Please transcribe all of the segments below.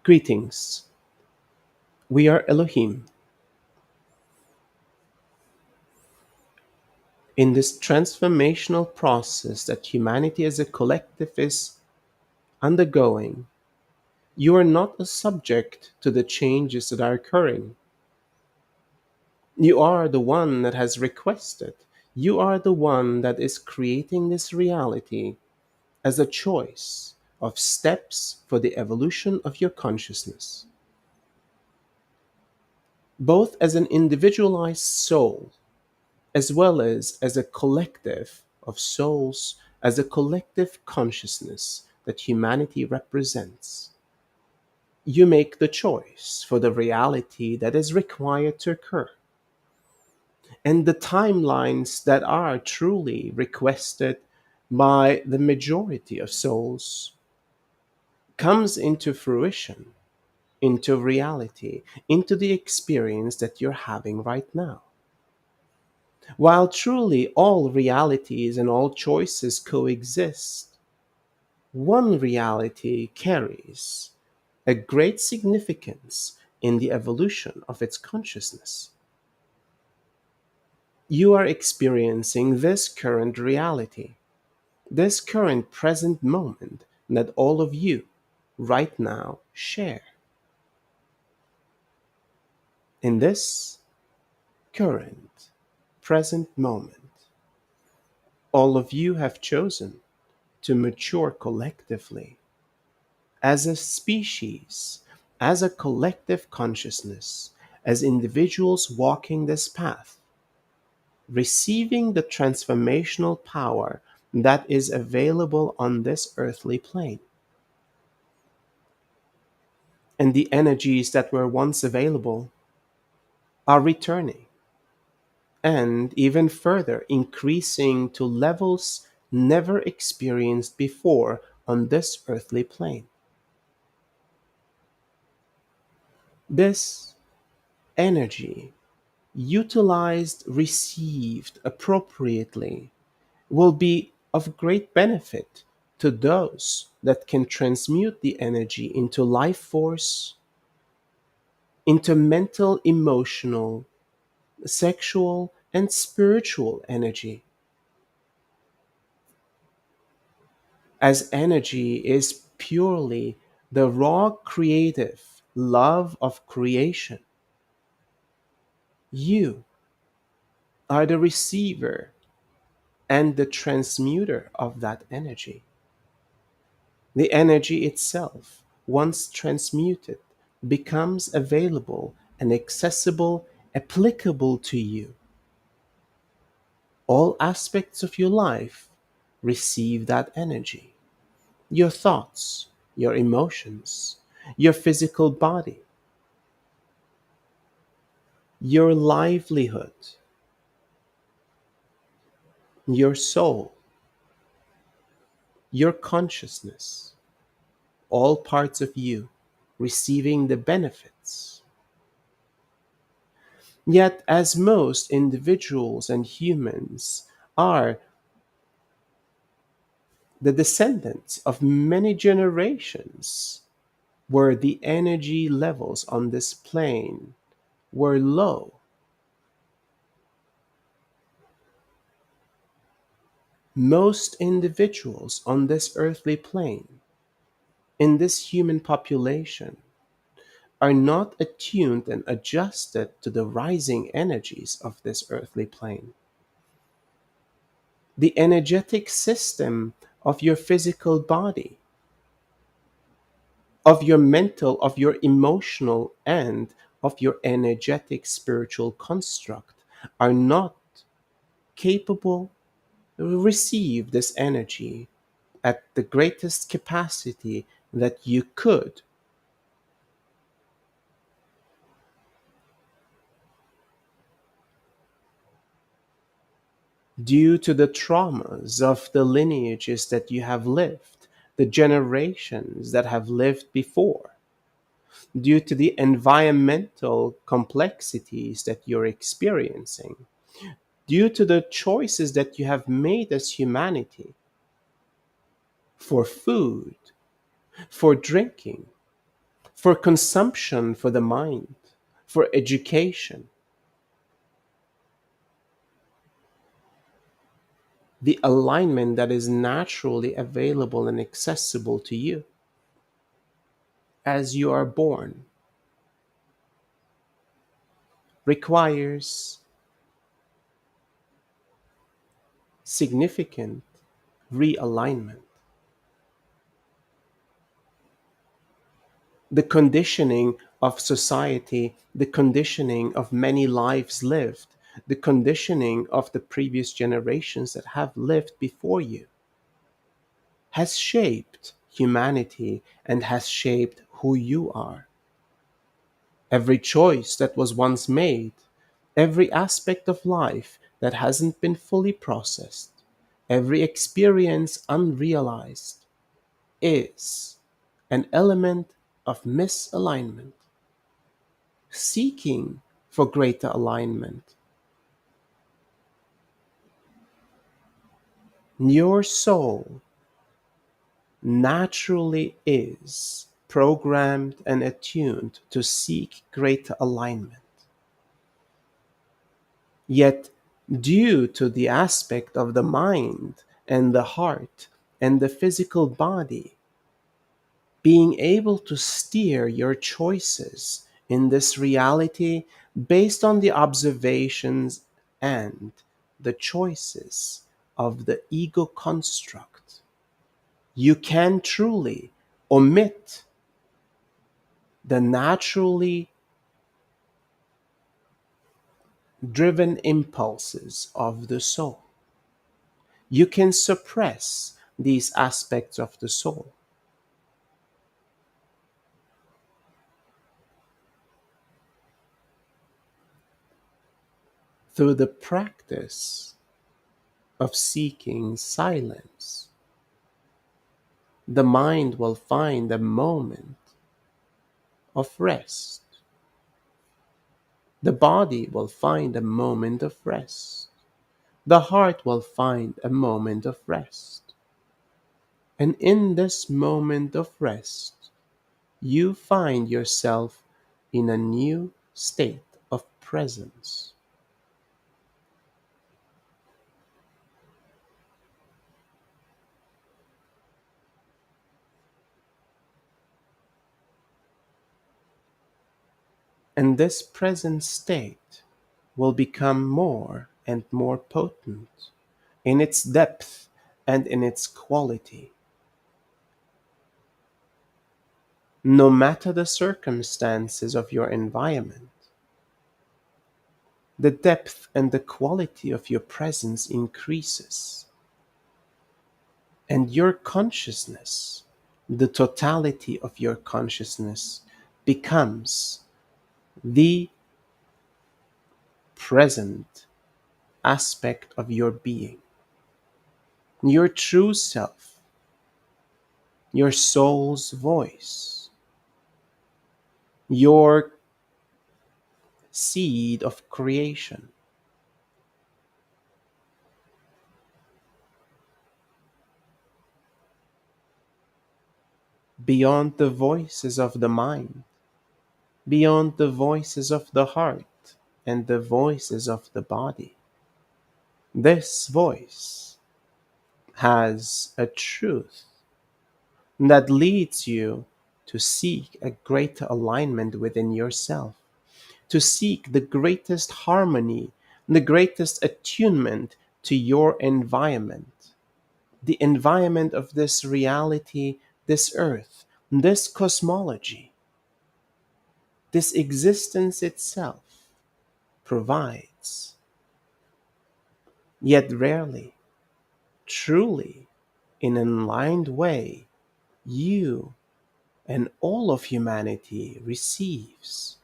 Greetings. We are Elohim. In this transformational process that humanity as a collective is undergoing, you are not a subject to the changes that are occurring. You are the one that has requested. You are the one that is creating this reality as a choice of steps for the evolution of your consciousness, both as an individualized soul as well as a collective of souls, as a collective consciousness that humanity represents. You make the choice for the reality that is required to occur. And the timelines that are truly requested by the majority of souls comes into fruition, into reality, into the experience that you're having right now. While truly all realities and all choices coexist, one reality carries a great significance in the evolution of its consciousness. You are experiencing this current reality, this current present moment that all of you right now share. In this current present moment, all of you have chosen to mature collectively as a species, as a collective consciousness, as individuals walking this path, receiving the transformational power that is available on this earthly plane. And the energies that were once available are returning and even further increasing to levels never experienced before on this earthly plane. This energy, utilized, received appropriately, will be of great benefit to those that can transmute the energy into life force, into mental, emotional, sexual, and spiritual energy. As energy is purely the raw creative love of creation, you are the receiver and the transmuter of that energy. The energy itself, once transmuted, becomes available and accessible, applicable to you. All aspects of your life receive that energy. Your thoughts, your emotions, your physical body, your livelihood, your soul, your consciousness, all parts of you receiving the benefits. Yet, as most individuals and humans are the descendants of many generations where the energy levels on this plane were low, most individuals on this earthly plane, in this human population, are not attuned and adjusted to the rising energies of this earthly plane. The energetic system of your physical body, of your mental, of your emotional, and of your energetic spiritual construct are not capable to receive this energy at the greatest capacity that you could, due to the traumas of the lineages that you have lived, the generations that have lived before, due to the environmental complexities that you're experiencing, due to the choices that you have made as humanity for food, for drinking, for consumption for the mind, for education. The alignment that is naturally available and accessible to you as you are born requires significant realignment. The conditioning of society, the conditioning of many lives lived, the conditioning of the previous generations that have lived before you has shaped humanity and has shaped who you are. Every choice that was once made, every aspect of life that hasn't been fully processed, every experience unrealized is an element of misalignment, seeking for greater alignment. Your soul naturally is programmed and attuned to seek greater alignment. Yet, due to the aspect of the mind and the heart and the physical body, being able to steer your choices in this reality based on the observations and the choices of the ego construct, you can truly omit the naturally driven impulses of the soul. You can suppress these aspects of the soul through the practice of seeking silence. The mind will find a moment of rest. The body will find a moment of rest. The heart will find a moment of rest. And in this moment of rest, you find yourself in a new state of presence. And this present state will become more and more potent in its depth and in its quality. No matter the circumstances of your environment, the depth and the quality of your presence increases, and your consciousness, the totality of your consciousness, becomes the present aspect of your being, your true self, your soul's voice, your seed of creation. Beyond the voices of the mind, beyond the voices of the heart and the voices of the body. This voice has a truth that leads you to seek a greater alignment within yourself, to seek the greatest harmony, the greatest attunement to your environment, the environment of this reality, this earth, this cosmology, this existence itself provides. Yet rarely, truly, in an aligned way, you and all of humanity receives.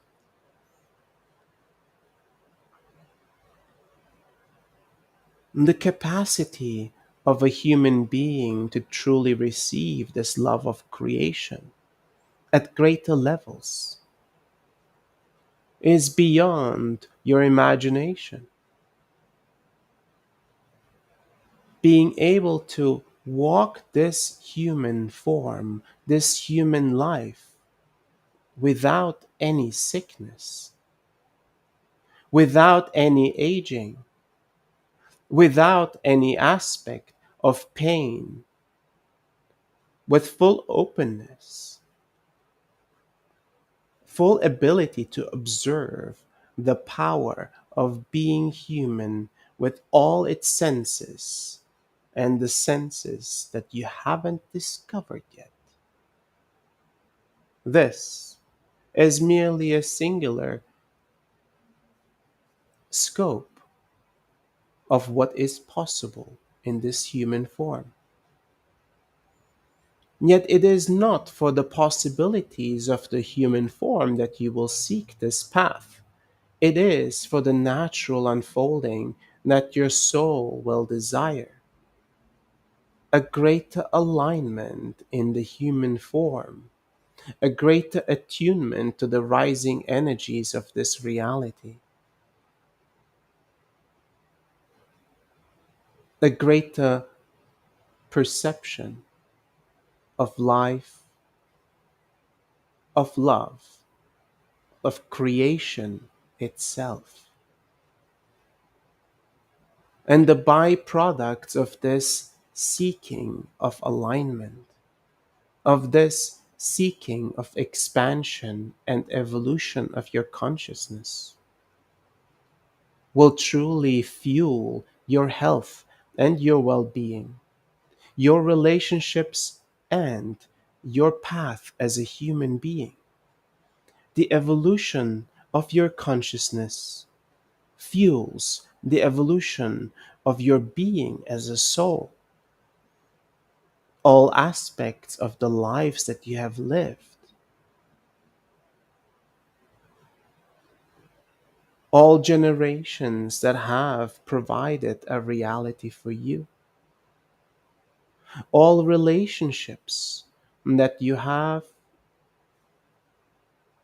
The capacity of a human being to truly receive this love of creation at greater levels is beyond your imagination. Being able to walk this human form, this human life, without any sickness, without any aging, without any aspect of pain, with full openness, full ability to observe the power of being human with all its senses and the senses that you haven't discovered yet. This is merely a singular scope of what is possible in this human form. Yet it is not for the possibilities of the human form that you will seek this path. It is for the natural unfolding that your soul will desire. A greater alignment in the human form, a greater attunement to the rising energies of this reality, a greater perception of life, of love, of creation itself. And the byproducts of this seeking of alignment, of this seeking of expansion and evolution of your consciousness, will truly fuel your health and your well being, your relationships, and your path as a human being. The evolution of your consciousness fuels the evolution of your being as a soul. All aspects of the lives that you have lived, all generations that have provided a reality for you, all relationships that you have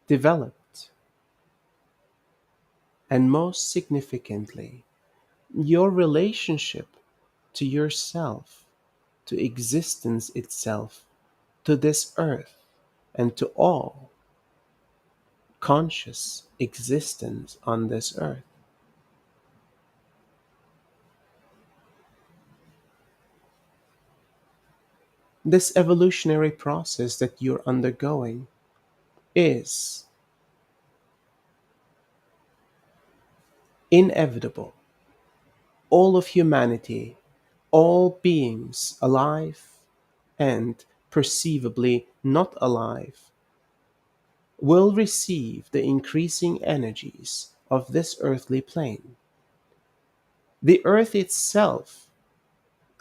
developed, and most significantly, your relationship to yourself, to existence itself, to this earth, and to all conscious existence on this earth. This evolutionary process that you're undergoing is inevitable. All of humanity, all beings alive and perceivably not alive, will receive the increasing energies of this earthly plane. The earth itself,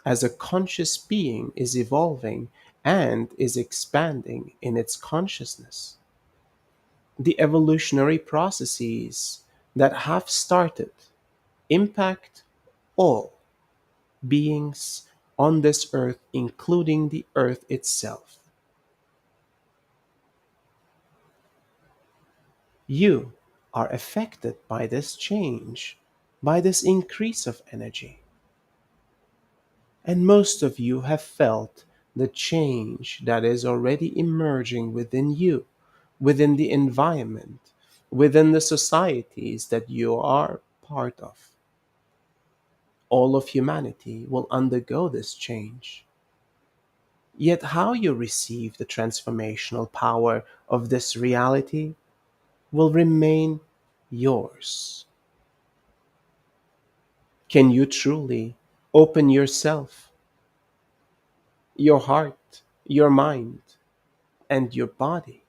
as a conscious being, is evolving and is expanding in its consciousness. The evolutionary processes that have started impact all beings on this earth, including the earth itself. You are affected by this change, by this increase of energy. And most of you have felt the change that is already emerging within you, within the environment, within the societies that you are part of. All of humanity will undergo this change. Yet, how you receive the transformational power of this reality will remain yours. Can you truly open yourself, your heart, your mind, and your body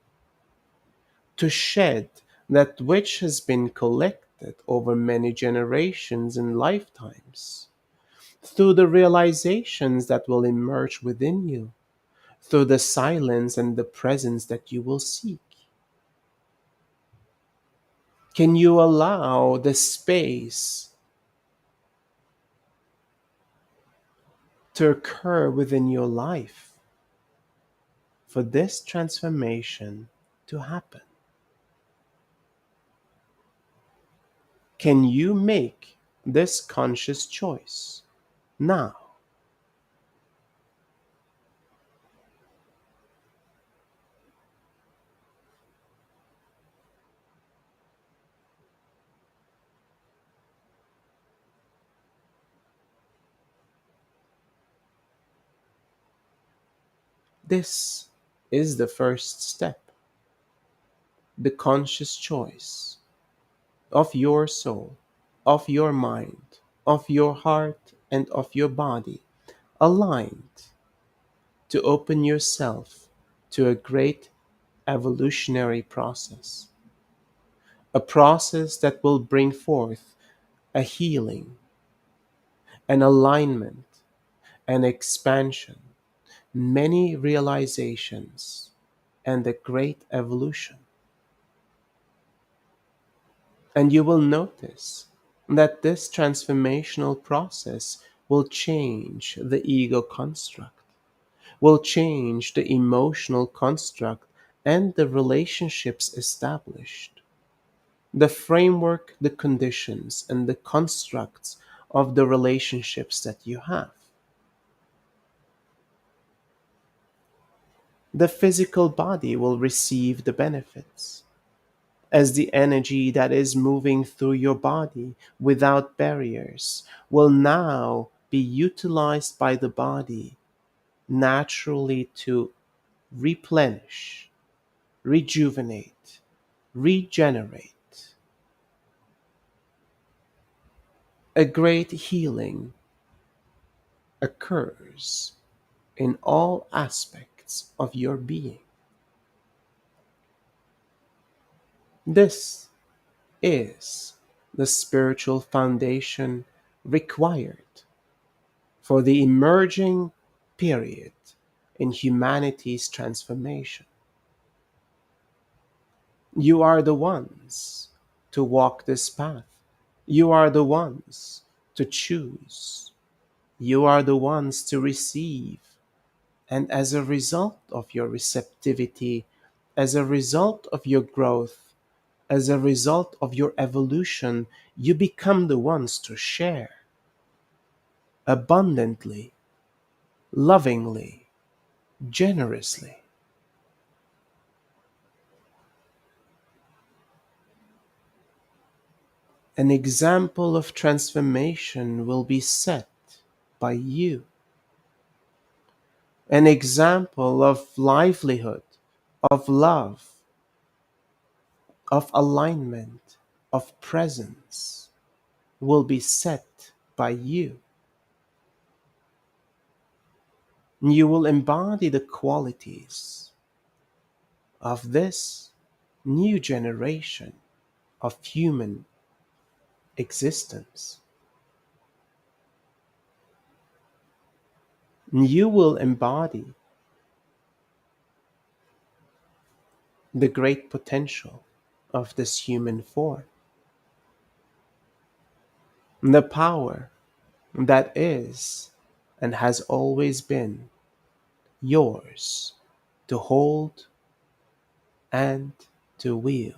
to shed that which has been collected over many generations and lifetimes, through the realizations that will emerge within you, through the silence and the presence that you will seek? Can you allow the space to occur within your life for this transformation to happen? Can you make this conscious choice now? This is the first step, the conscious choice of your soul, of your mind, of your heart, and of your body, aligned to open yourself to a great evolutionary process, a process that will bring forth a healing, an alignment, an expansion, many realizations, and a great evolution. And you will notice that this transformational process will change the ego construct, will change the emotional construct and the relationships established, the framework, the conditions, and the constructs of the relationships that you have. The physical body will receive the benefits as the energy that is moving through your body without barriers will now be utilized by the body naturally to replenish, rejuvenate, regenerate. A great healing occurs in all aspects of your being. This is the spiritual foundation required for the emerging period in humanity's transformation. You are the ones to walk this path. You are the ones to choose. You are the ones to receive. And as a result of your receptivity, as a result of your growth, as a result of your evolution, you become the ones to share abundantly, lovingly, generously. An example of transformation will be set by you. An example of livelihood, of love, of alignment, of presence will be set by you. You will embody the qualities of this new generation of human existence. You will embody the great potential of this human form, the power that is and has always been yours to hold and to wield.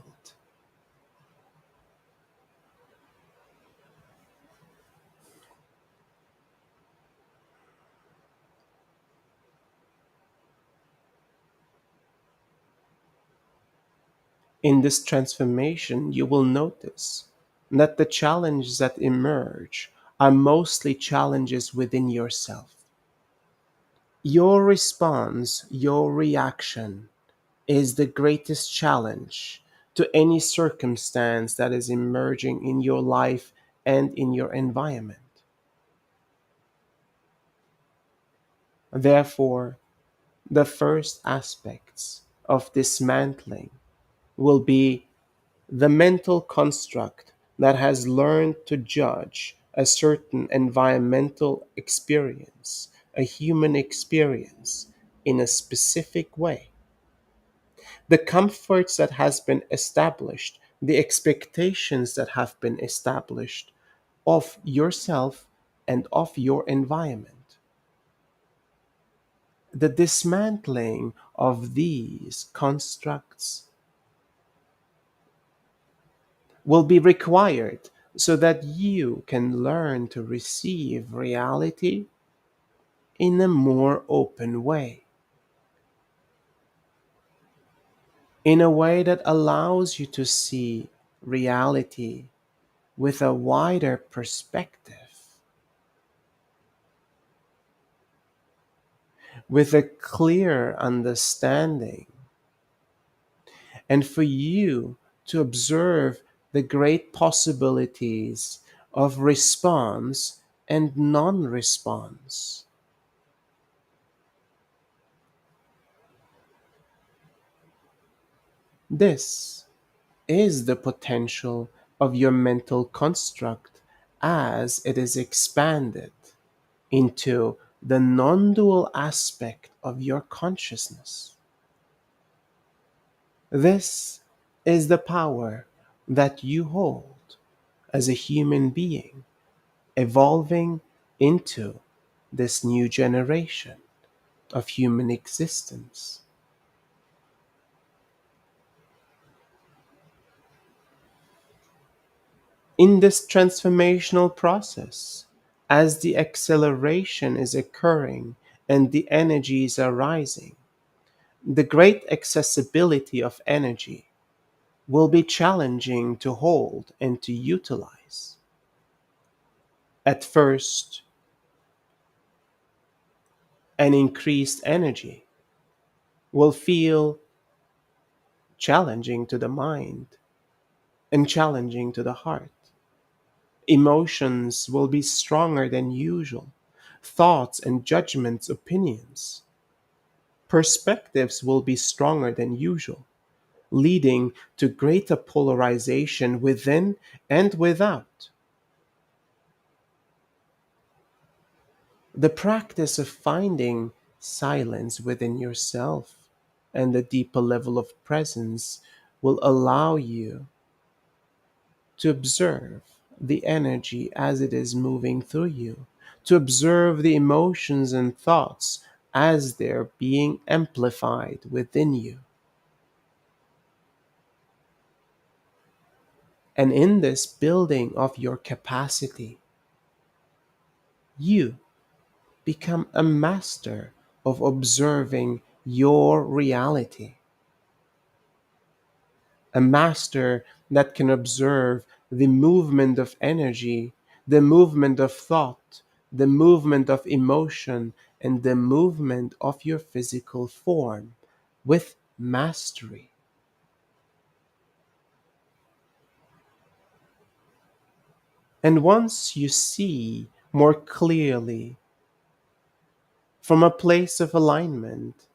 In this transformation, you will notice that the challenges that emerge are mostly challenges within yourself. Your response, your reaction, is the greatest challenge to any circumstance that is emerging in your life and in your environment. Therefore, the first aspects of dismantling will be the mental construct that has learned to judge a certain environmental experience, a human experience, in a specific way. The comforts that has been established, the expectations that have been established of yourself and of your environment. The dismantling of these constructs will be required so that you can learn to receive reality in a more open way, in a way that allows you to see reality with a wider perspective, with a clear understanding, and for you to observe the great possibilities of response and non response. This is the potential of your mental construct as it is expanded into the non dual aspect of your consciousness. This is the power that you hold as a human being evolving into this new generation of human existence. In this transformational process, as the acceleration is occurring and the energies are rising, the great accessibility of energy will be challenging to hold and to utilize. At first, an increased energy will feel challenging to the mind and challenging to the heart. Emotions will be stronger than usual. Thoughts and judgments, opinions, perspectives will be stronger than usual, leading to greater polarization within and without. The practice of finding silence within yourself and a deeper level of presence will allow you to observe the energy as it is moving through you, to observe the emotions and thoughts as they're being amplified within you. And in this building of your capacity, you become a master of observing your reality, a master that can observe the movement of energy, the movement of thought, the movement of emotion, and the movement of your physical form with mastery. And once you see more clearly from a place of alignment,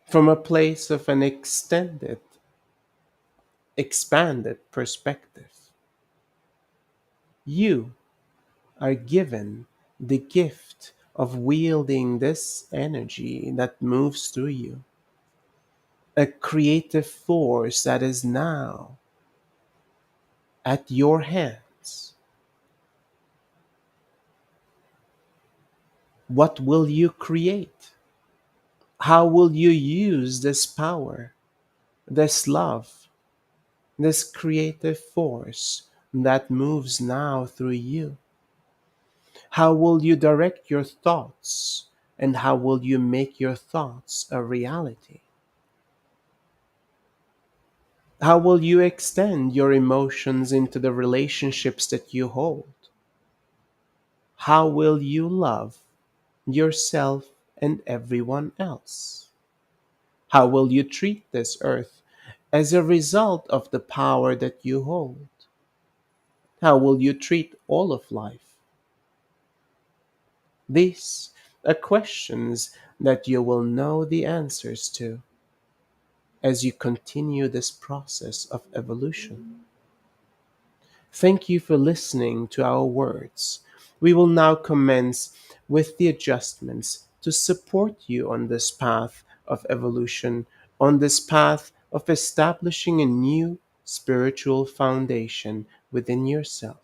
from a place of an extended, expanded perspective, you are given the gift of wielding this energy that moves through you, a creative force that is now at your hands. What will you create? How will you use this power, this love, this creative force that moves now through you? How will you direct your thoughts? And how will you make your thoughts a reality? How will you extend your emotions into the relationships that you hold? How will you love yourself and everyone else? How will you treat this earth as a result of the power that you hold? How will you treat all of life? These are questions that you will know the answers to as you continue this process of evolution. Thank you for listening to our words. We will now commence with the adjustments to support you on this path of evolution, on this path of establishing a new spiritual foundation within yourself.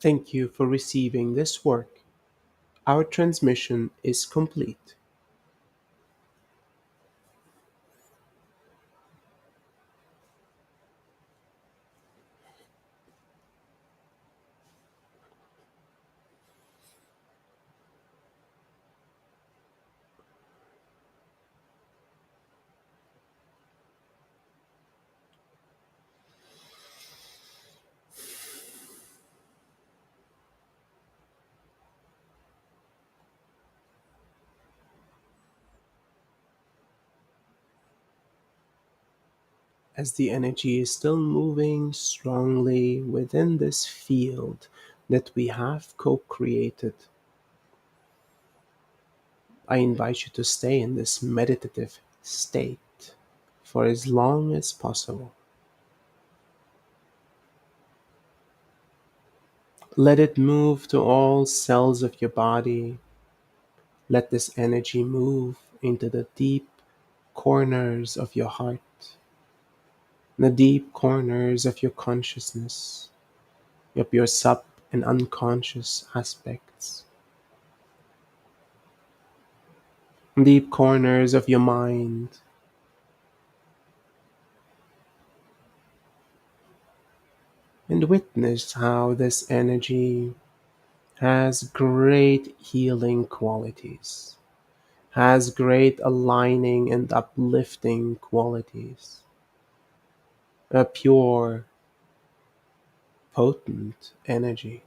Thank you for receiving this work. Our transmission is complete. As the energy is still moving strongly within this field that we have co created, I invite you to stay in this meditative state for as long as possible. Let it move to all cells of your body. Let this energy move into the deep corners of your heart, the deep corners of your consciousness, of your sub and unconscious aspects, deep corners of your mind, and witness how this energy has great healing qualities, has great aligning and uplifting qualities, a pure, potent energy.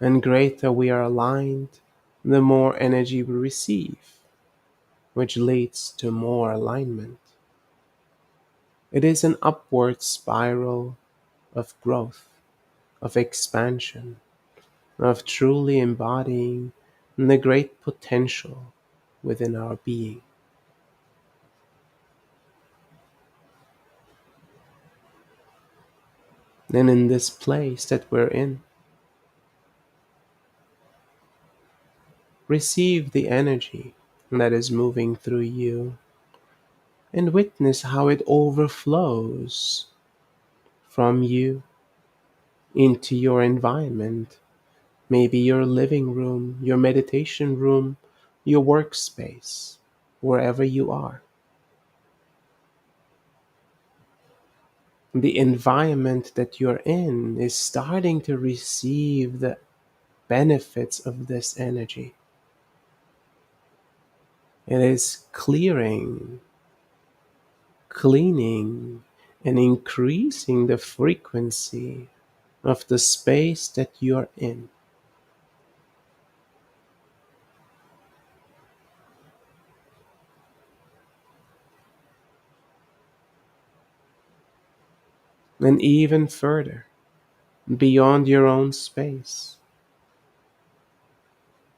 And greater we are aligned, the more energy we receive, which leads to more alignment. It is an upward spiral of growth, of expansion, of truly embodying the great potential within our being. And in this place that we're in, receive the energy that is moving through you and witness how it overflows from you into your environment, maybe your living room, your meditation room, your workspace, wherever you are. The environment that you're in is starting to receive the benefits of this energy. It is clearing, cleaning, and increasing the frequency of the space that you're in. And even further, beyond your own space,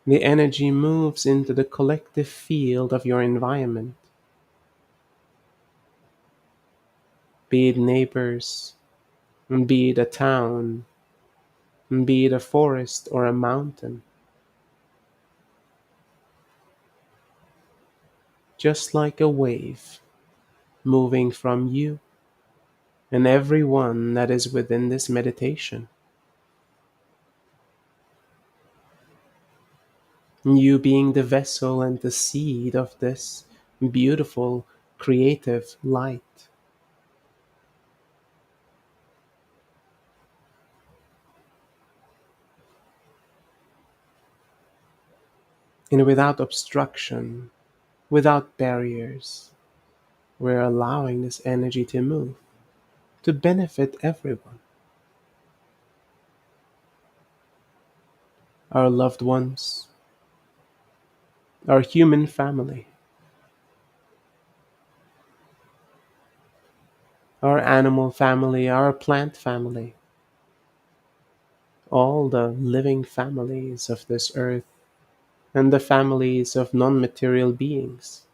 the energy moves into the collective field of your environment, be it neighbors, be it a town, be it a forest or a mountain, just like a wave moving from you and everyone that is within this meditation. You being the vessel and the seed of this beautiful creative light. And without obstruction, without barriers, we're allowing this energy to move, to benefit everyone. Our loved ones, our human family, our animal family, our plant family, all the living families of this earth, and the families of non material beings.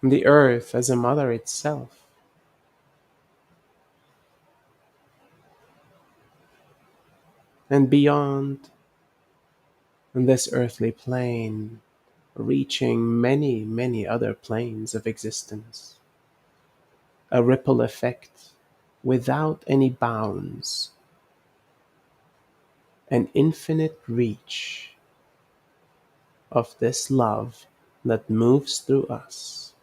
The earth as a mother itself, and beyond this earthly plane, reaching many, many other planes of existence. a ripple effect without any bounds, an infinite reach of this love that moves through us.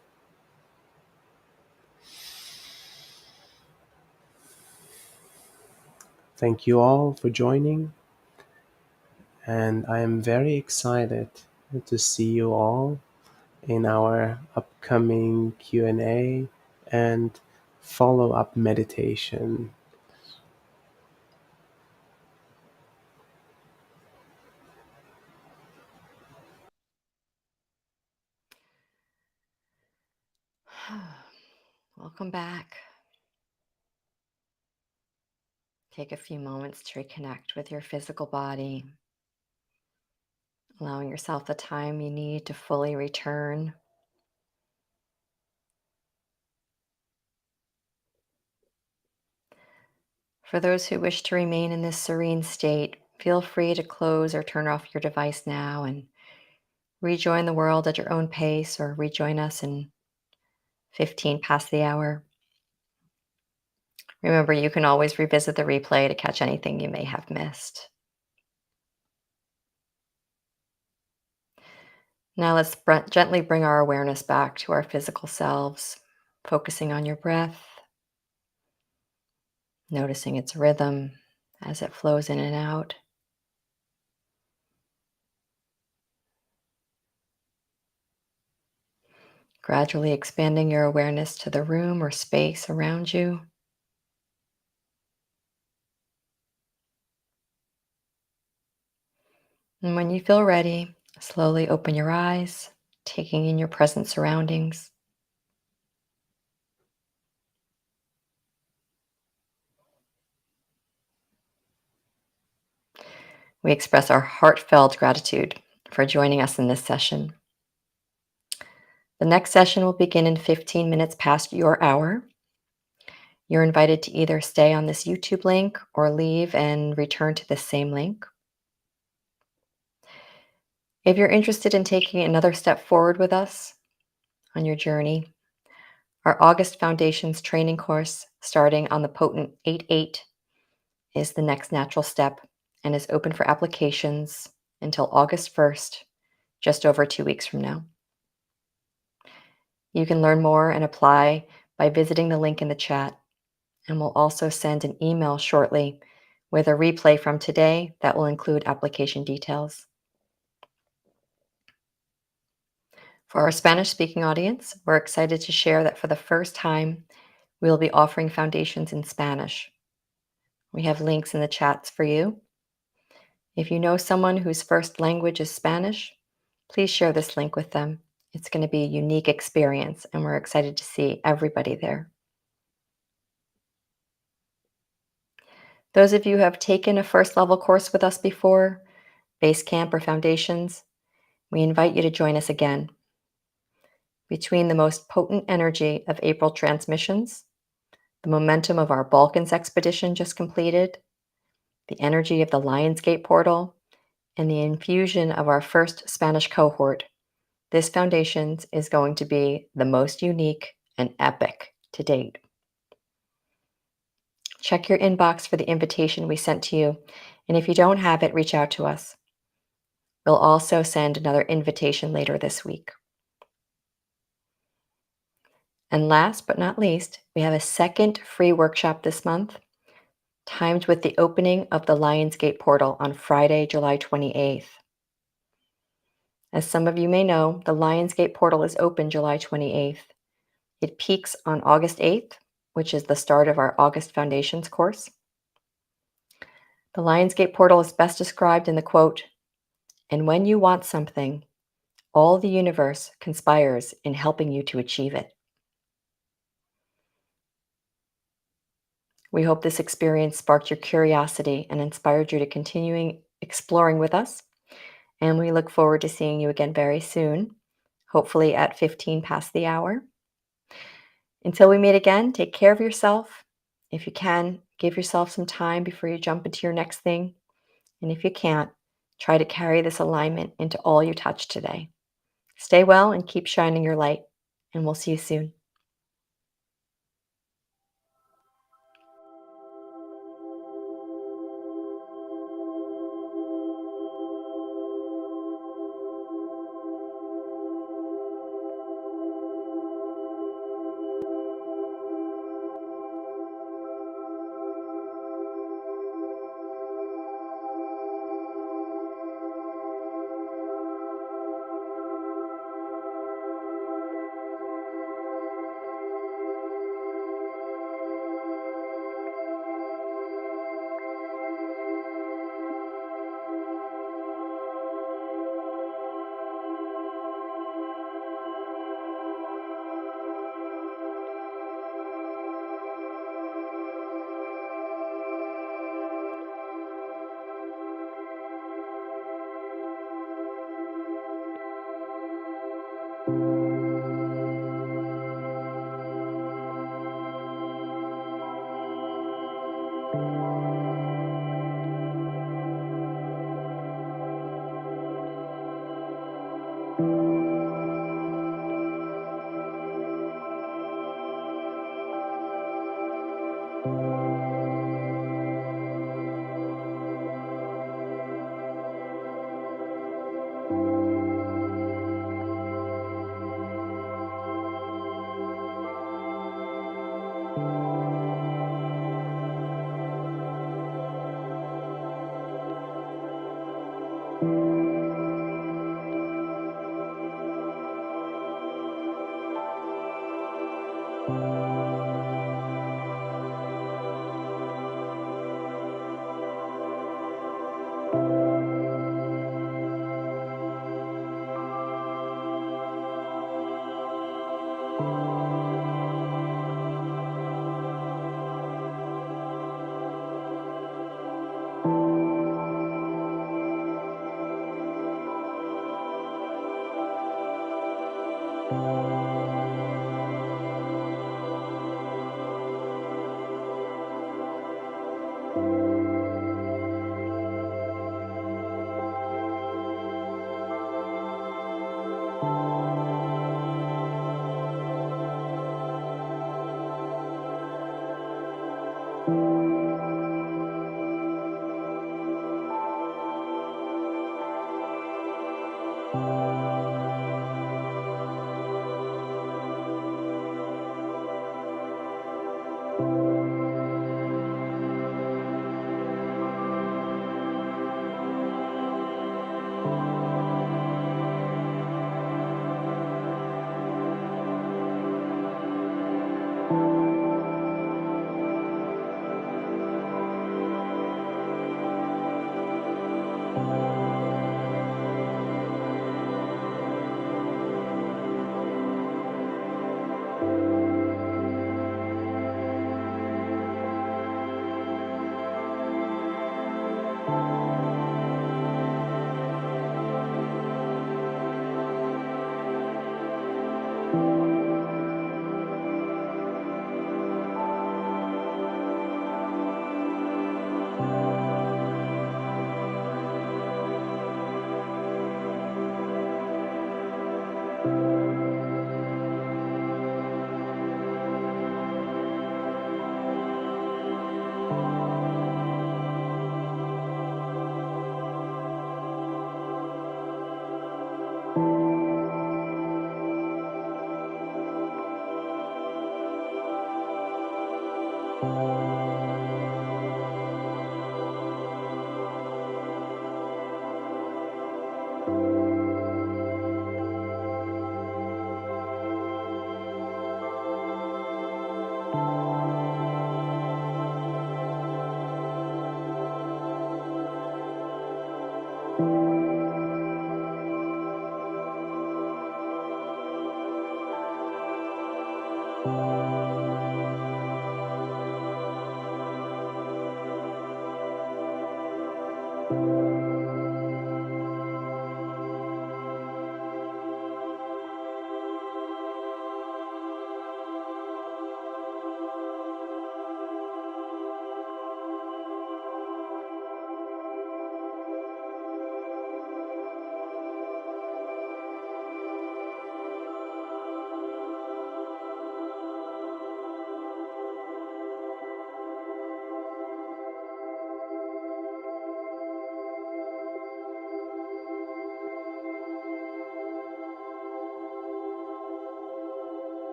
Thank you all for joining, and I am very excited to see you all in our upcoming Q&A and follow-up meditation. Welcome back. Take a few moments to reconnect with your physical body, allowing yourself the time you need to fully return. For those who wish to remain in this serene state, feel free to close or turn off your device now and rejoin the world at your own pace, or rejoin us in 15 past the hour. Remember, you can always revisit the replay to catch anything you may have missed. Now let's gently bring our awareness back to our physical selves, focusing on your breath, noticing its rhythm as it flows in and out. Gradually expanding your awareness to the room or space around you. And when you feel ready, slowly open your eyes, taking in your present surroundings. We express our heartfelt gratitude for joining us in this session. The next session will begin in 15 minutes past your hour. You're invited to either stay on this YouTube link or leave and return to the same link. If you're interested in taking another step forward with us on your journey, our August Foundations training course, starting on the Potent 8-8, is the next natural step and is open for applications until August 1st, just over 2 weeks from now. You can learn more and apply by visiting the link in the chat, and we'll also send an email shortly with a replay from today that will include application details. For our Spanish-speaking audience, we're excited to share that for the first time, we'll be offering foundations in Spanish. We have links in the chats for you. If you know someone whose first language is Spanish, please share this link with them. It's going to be a unique experience, and we're excited to see everybody there. Those of you who have taken a first level course with us before, Base Camp or Foundations, we invite you to join us again. Between the most potent energy of April transmissions, the momentum of our Balkans expedition just completed, the energy of the Lionsgate portal, and the infusion of our first Spanish cohort, this Foundations is going to be the most unique and epic to date. Check your inbox for the invitation we sent to you, and if you don't have it, reach out to us. We'll also send another invitation later this week. And last but not least, we have a second free workshop this month, timed with the opening of the Lionsgate portal on Friday, July 28th. As some of you may know, the Lionsgate portal is open July 28th. It peaks on August 8th, which is the start of our August Foundations course. The Lionsgate portal is best described in the quote, "And when you want something, all the universe conspires in helping you to achieve it." We hope this experience sparked your curiosity and inspired you to continuing exploring with us. And we look forward to seeing you again very soon, hopefully at 15 past the hour. Until we meet again, take care of yourself. If you can, give yourself some time before you jump into your next thing. And if you can't, try to carry this alignment into all you touch today. Stay well and keep shining your light, and we'll see you soon.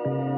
you.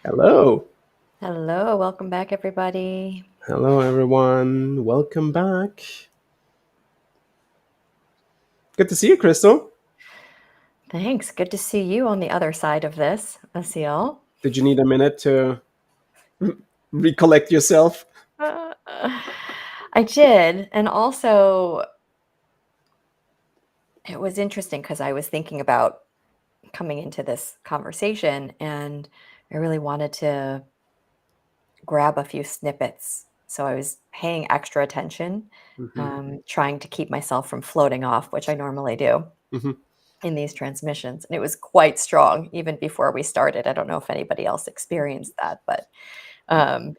Hello. Hello, welcome back, everybody. Hello, everyone. Welcome back. Good to see you, Crystal. Thanks. Good to see you on the other side of this, Asil. Did you need a minute to recollect yourself? Uh, I did. And also, it was interesting because I was thinking about coming into this conversation and I really wanted to grab a few snippets. So I was paying extra attention, Hmm. trying to keep myself from floating off, which I normally do Hmm. in these transmissions. And it was quite strong even before we started. I don't know if anybody else experienced that, but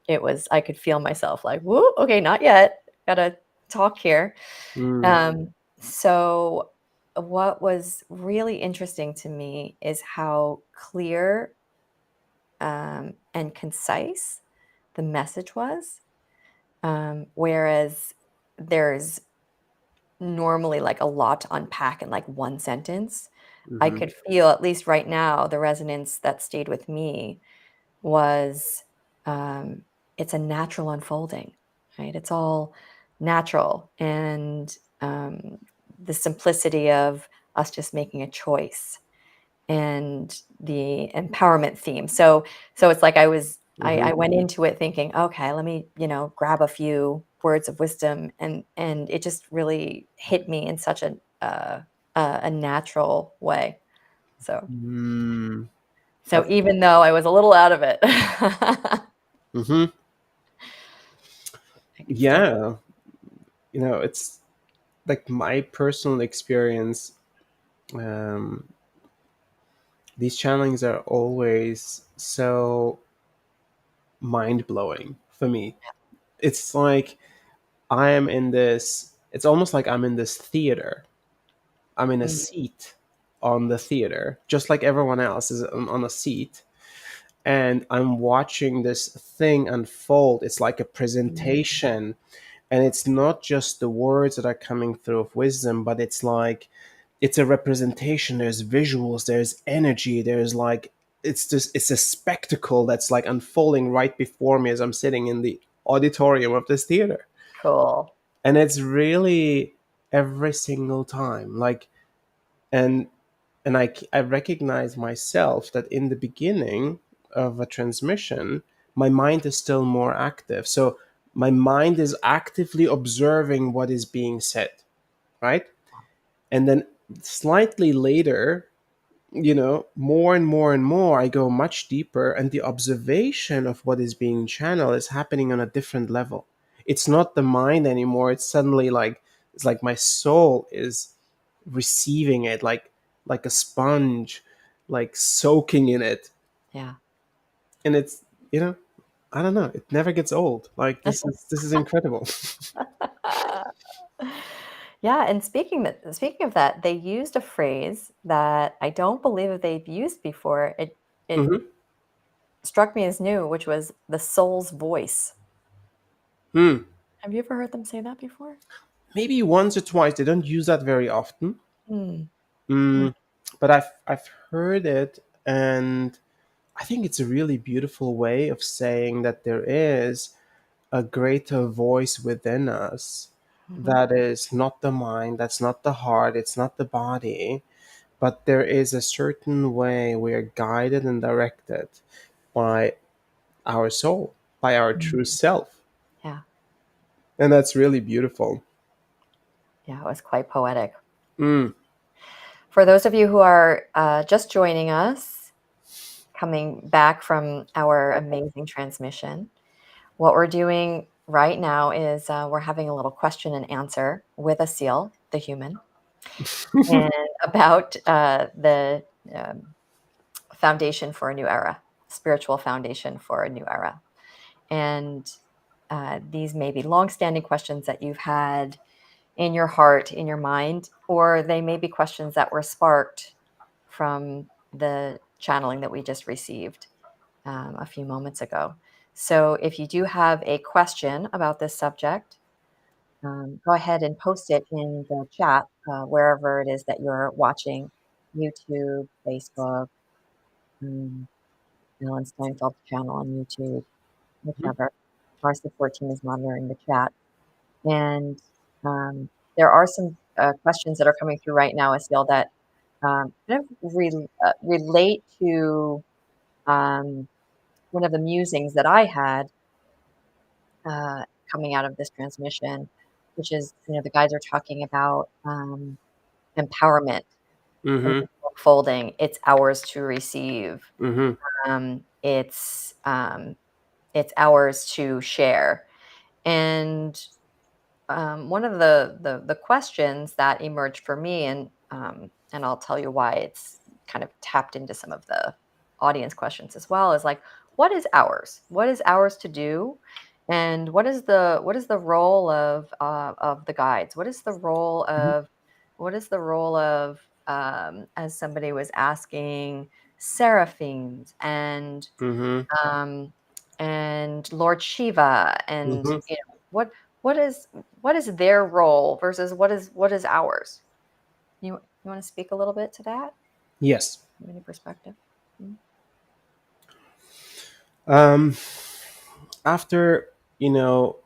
it was, I could feel myself like, whoa, okay, not yet. Gotta talk here. Mm. So, what was really interesting to me is how clear and concise the message was. Whereas there's normally like a lot to unpack in like one sentence. I Hmm. could feel, at least right now, the resonance that stayed with me was um, it's a natural unfolding, right? It's all natural. And the simplicity of us just making a choice and the empowerment theme. So it's like I Hmm. went into it thinking, okay, let me, grab a few words of wisdom, and it just really hit me in such a natural way. So Mm. so even though I was a little out of it, I Hmm. could still. Yeah. It's like my personal experience. Um, these channelings are always so mind blowing for me. It's like I am in this, it's almost like I'm in this theater. I'm in a Mm, seat on the theater, just like everyone else is on a seat. And I'm watching this thing unfold. It's like a mm, presentation. And it's not just the words that are coming through of wisdom, but it's like it's a representation. There's visuals, there's energy, there's like it's a spectacle that's like unfolding right before me as I'm sitting in the auditorium of this theater. cool. And it's really every single time like and I recognize myself that in the beginning of a transmission my mind is still more active, so my mind is actively observing what is being said, right? And then slightly later, more and more and more, I go much deeper, and the observation of what is being channeled is happening on a different level. It's not the mind anymore. It's suddenly like it's like my soul is receiving it like a sponge, like soaking in it. Yeah. And it's, you know, I don't know, it never gets old. Like this is incredible. Yeah, and speaking of that, they used a phrase that I don't believe that they've used before. It Hmm. struck me as new, which was the soul's voice. Hmm. Have you ever heard them say that before? Maybe once or twice. They don't use that very often. Hmm. Hmm. Mm, but I've heard it, and I think it's a really beautiful way of saying that there is a greater voice within us Mhm. that is not the mind, that's not the heart, it's not the body, but there is a certain way we are guided and directed by our soul, by our Mm. true self. Yeah. And that's really beautiful. Yeah, it was quite poetic. Mm. For those of you who are just joining us, coming back from our amazing transmission, what we're doing right now is we're having a little question and answer with Asil, the human, and about the um, foundation for a new era, spiritual foundation for a new era. And these may be longstanding questions that you've had in your heart, in your mind, or they may be questions that were sparked from the channeling that we just received a few moments ago. So if you do have a question about this subject, go ahead and post it in the chat wherever it is that you're watching, YouTube, Facebook, um, Alan Steinfeld's channel on YouTube, Mhm. whichever. Our support team is monitoring the chat. And there are some questions that are coming through right now, Asil, that kind of relate to um, one of the musings that I had uh, coming out of this transmission, which is, the guys are talking about empowerment and Mhm. unfolding. It's ours to receive. Mhm. Um, it's um, it's ours to share. And one of the questions that emerged for me, and I'll tell you why it's kind of tapped into some of the audience questions as well, is like, what is ours? What is ours to do? And what is the role of the guides? Mhm. What is the role of as somebody was asking, seraphims Mhm. um, and Lord Shiva, and Mhm. what is their role versus what is ours? You want to speak a little bit to that? Yes. Any perspective? Mm. Um, After, you know,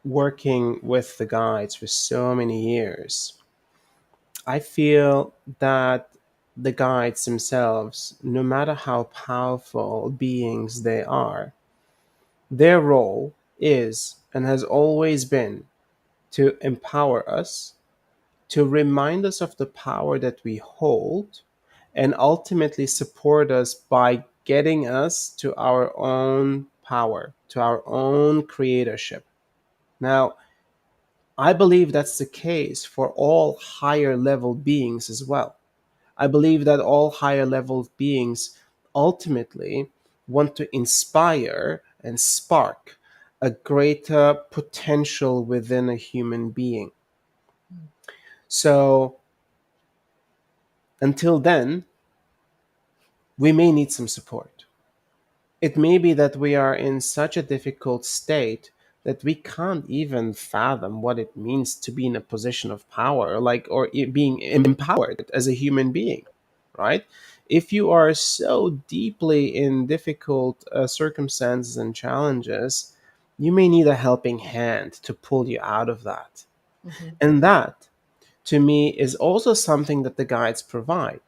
working with the guides for so many years, I feel that the guides themselves, no matter how powerful beings they are, their role is and has always been to empower us, to remind us of the power that we hold, and ultimately support us by getting us to our own power, to our own creatorship. Now, I believe that's the case for all higher level beings as well. I believe that all higher level beings ultimately want to inspire and spark a greater potential within a human being. So until then, we may need some support. It may be that we are in such a difficult state that we can't even fathom what it means to be in a position of power, like, or being empowered as a human being, right? If you are so deeply in difficult circumstances and challenges, you may need a helping hand to pull you out of that. Mm-hmm. And that, to me, is also something that the guides provide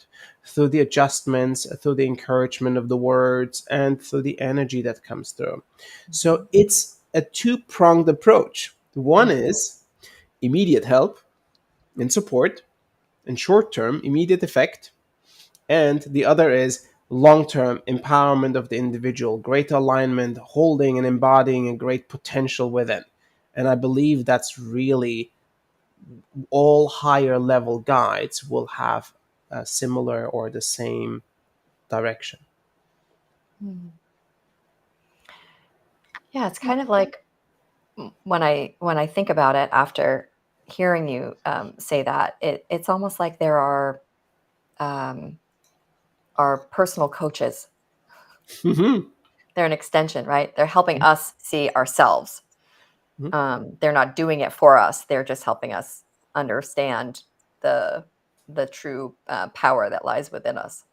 through the adjustments, through the encouragement of the words, and through the energy that comes through. Mm-hmm. So it's a two-pronged approach. One is immediate help and support and short-term immediate effect, and the other is long-term empowerment of the individual, great alignment, holding and embodying a great potential within. And I believe that's really all higher level guides will have a similar or the same direction. Mm-hmm. Yeah, it's kind of like, when I think about it after hearing you say that, it's almost like there are um, our personal coaches. Mhm. They're an extension, right? They're helping us see ourselves. Mhm. They're not doing it for us. They're just helping us understand the the true power that lies within us.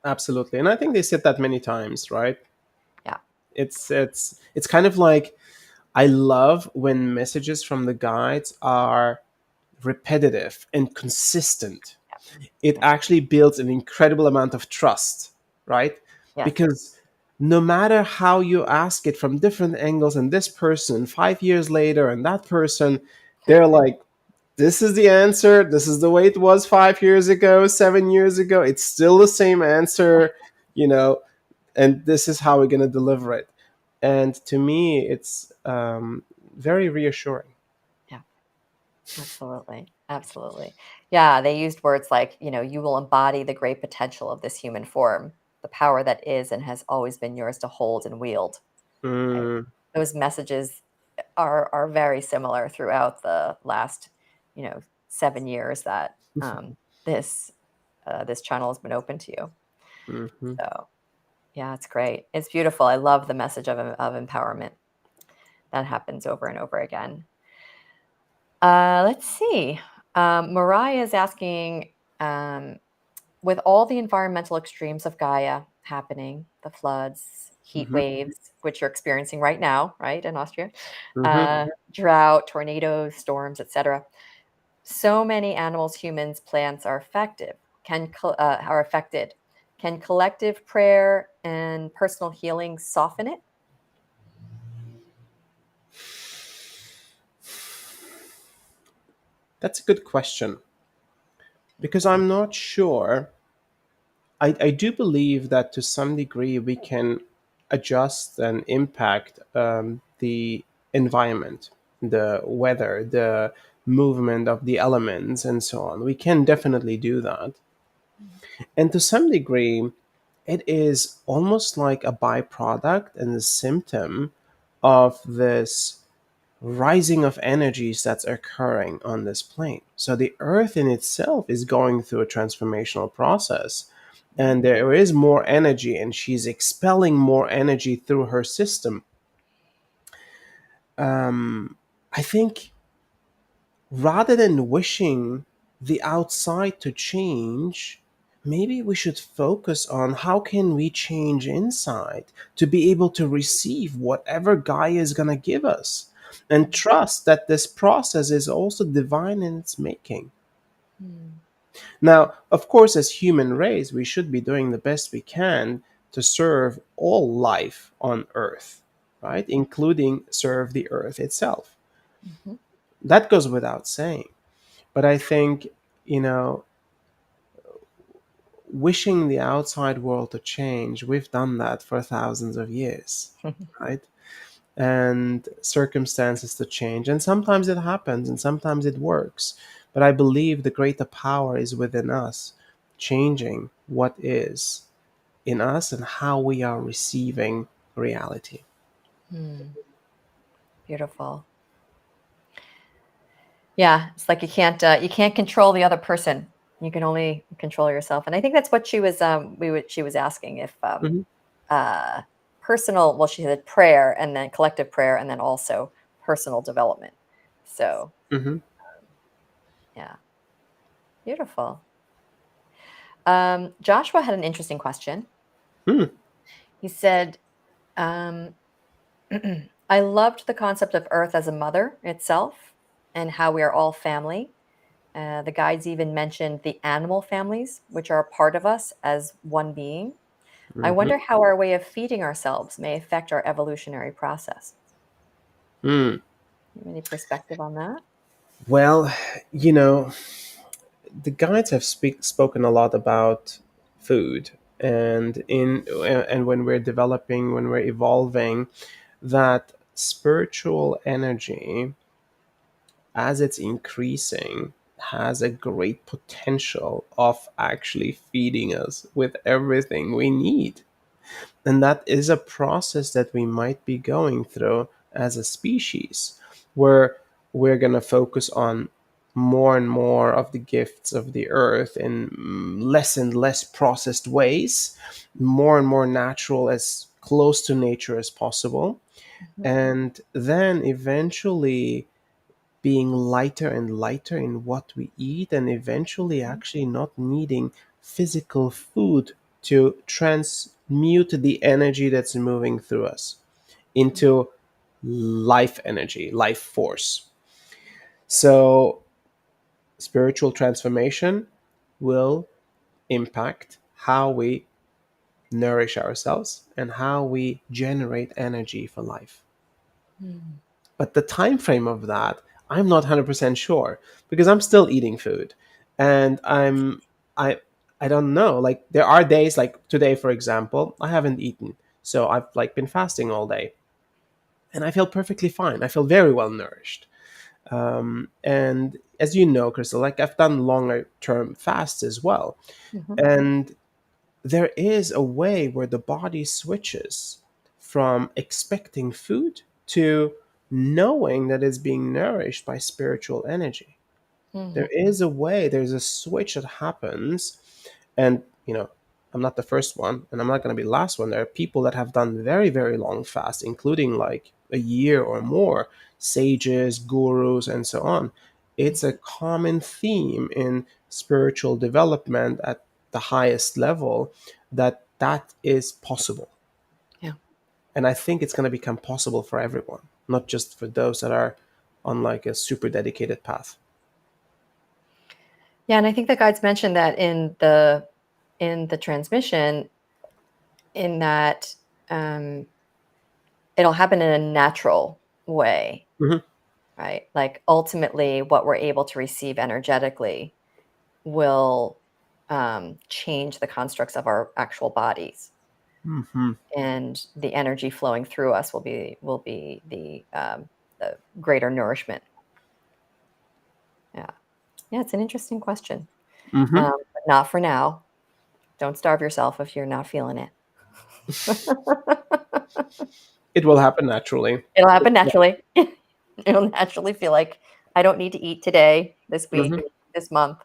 Absolutely, and I think they said that many times, right? Yeah. It's kind of like, I love when messages from the guides are repetitive and consistent. It Yeah. actually builds an incredible amount of trust, right? Yes. Because no matter how you ask it from different angles, and this person 5 years later and that person, they're like, this is the answer, this is the way it was 5 years ago, 7 years ago, it's still the same answer, you know, and this is how we're going to deliver it. And to me, it's very reassuring. Yeah, absolutely. Absolutely. Yeah, they used words like, you will embody the great potential of this human form, the power that is and has always been yours to hold and wield. Right? Mm, Those messages are very similar throughout the last, you know, 7 years that this this channel has been open to you. mhm, So yeah, it's great. It's beautiful. I love the message of empowerment that happens over and over again. Let's see. Mariah is asking, um, with all the environmental extremes of Gaia happening, the floods, heat mhm, waves, which you're experiencing right now, right, in Austria, mhm. drought, tornadoes, storms, etc. So many animals, humans, plants are affected. Can collective prayer and personal healing soften it? That's a good question, because I'm not sure. I do believe that to some degree we can adjust and impact the environment, the weather, the movement of the elements, and so on. We can definitely do that. And to some degree, it is almost like a byproduct and a symptom of this rising of energies that's occurring on this plane. So the Earth in itself is going through a transformational process, and there is more energy, and she's expelling more energy through her system. I think rather than wishing the outside to change, maybe we should focus on how can we change inside to be able to receive whatever Gaia is going to give us, and trust that this process is also divine in its making. Mm, Now, of course, as human race, we should be doing the best we can to serve all life on Earth, right? Including serve the Earth itself. mhm, That goes without saying. But I think, you know, wishing the outside world to change, we've done that for thousands of years, right? And circumstances to change. And sometimes it happens and sometimes it works. But I believe the greater power is within us, changing what is in us and how we are receiving reality. mm. Beautiful. Yeah, it's like you can't control the other person. You can only control yourself. And I think that's what she was asking if Hmm. uh, personal. Well, she said prayer and then collective prayer and then also personal development. So Hmm. yeah, beautiful. Joshua had an interesting question. Hmm. He said, um, "I loved the concept of Earth as a mother itself, and how we are all family. The guides even mentioned the animal families, which are a part of us as one being. I Hmm. wonder how our way of feeding ourselves may affect our evolutionary process." Hmm. Any perspective on that? Well, you know, the guides have spoken a lot about food, and when we're developing, when we're evolving, that spiritual energy, as it's increasing, has a great potential of actually feeding us with everything we need. And that is a process that we might be going through as a species, where we're going to focus on more and more of the gifts of the earth in less and less processed ways, more and more natural, as close to nature as possible. Mhm, And then eventually being lighter and lighter in what we eat, and eventually mhm, actually not needing physical food to transmute the energy that's moving through us into life energy, life force. So, spiritual transformation will impact how we nourish ourselves and how we generate energy for life. Hmm. But the time frame of that, I'm not 100% sure because I'm still eating food, and I I don't know. Like there are days like today, for example, I haven't eaten, so I've like been fasting all day, and I feel perfectly fine. I feel very well nourished. And as you know, Crystal, like I've done longer term fasts as well, Mhm. and there is a way where the body switches from expecting food to knowing that it's being nourished by spiritual energy. Hmm. There is a way, there's a switch that happens. And, I'm not the first one, and I'm not going to be the last one. There are people that have done very, very long fasts, including like a year or more, sages, gurus, and so on. It's a common theme in spiritual development at the highest level that is possible. Yeah. And I think it's going to become possible for everyone, not just for those that are on like a super dedicated path. Yeah, and I think the guides mentioned that in the transmission, in that um, it'll happen in a natural way, Hmm. right? Like ultimately, what we're able to receive energetically will change the constructs of our actual bodies, Hmm. and the energy flowing through us will be the greater nourishment. Yeah, yeah, it's an interesting question, Hmm. but not for now. Don't starve yourself if you're not feeling it. It will happen naturally. It'll happen naturally. It'll naturally feel like I don't need to eat today, this week, Hmm. this month.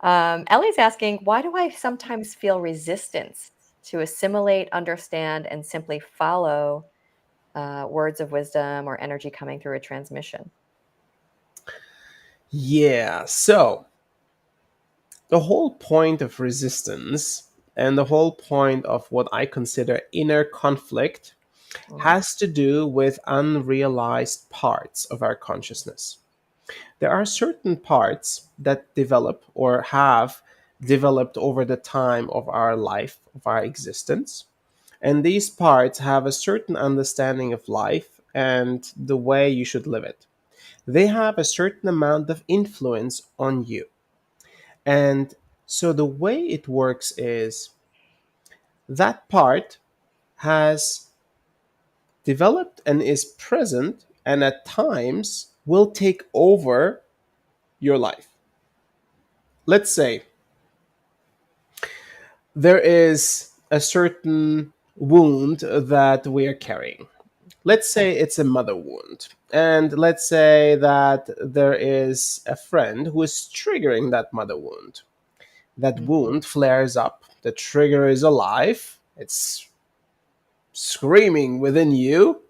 Ellie's asking, why do I sometimes feel resistance to assimilate, understand, and simply follow words of wisdom or energy coming through a transmission? Yeah. So the whole point of resistance and the whole point of what I consider inner conflict Mm, has to do with unrealized parts of our consciousness. There are certain parts that develop or have developed over the time of our life, of our existence. And these parts have a certain understanding of life and the way you should live it. They have a certain amount of influence on you. And so the way it works is that part has developed and is present and at times will take over your life. Let's say there is a certain wound that we are carrying. Let's say it's a mother wound. And let's say that there is a friend who is triggering that mother wound. That mm, wound flares up. The trigger is alive. It's screaming within you.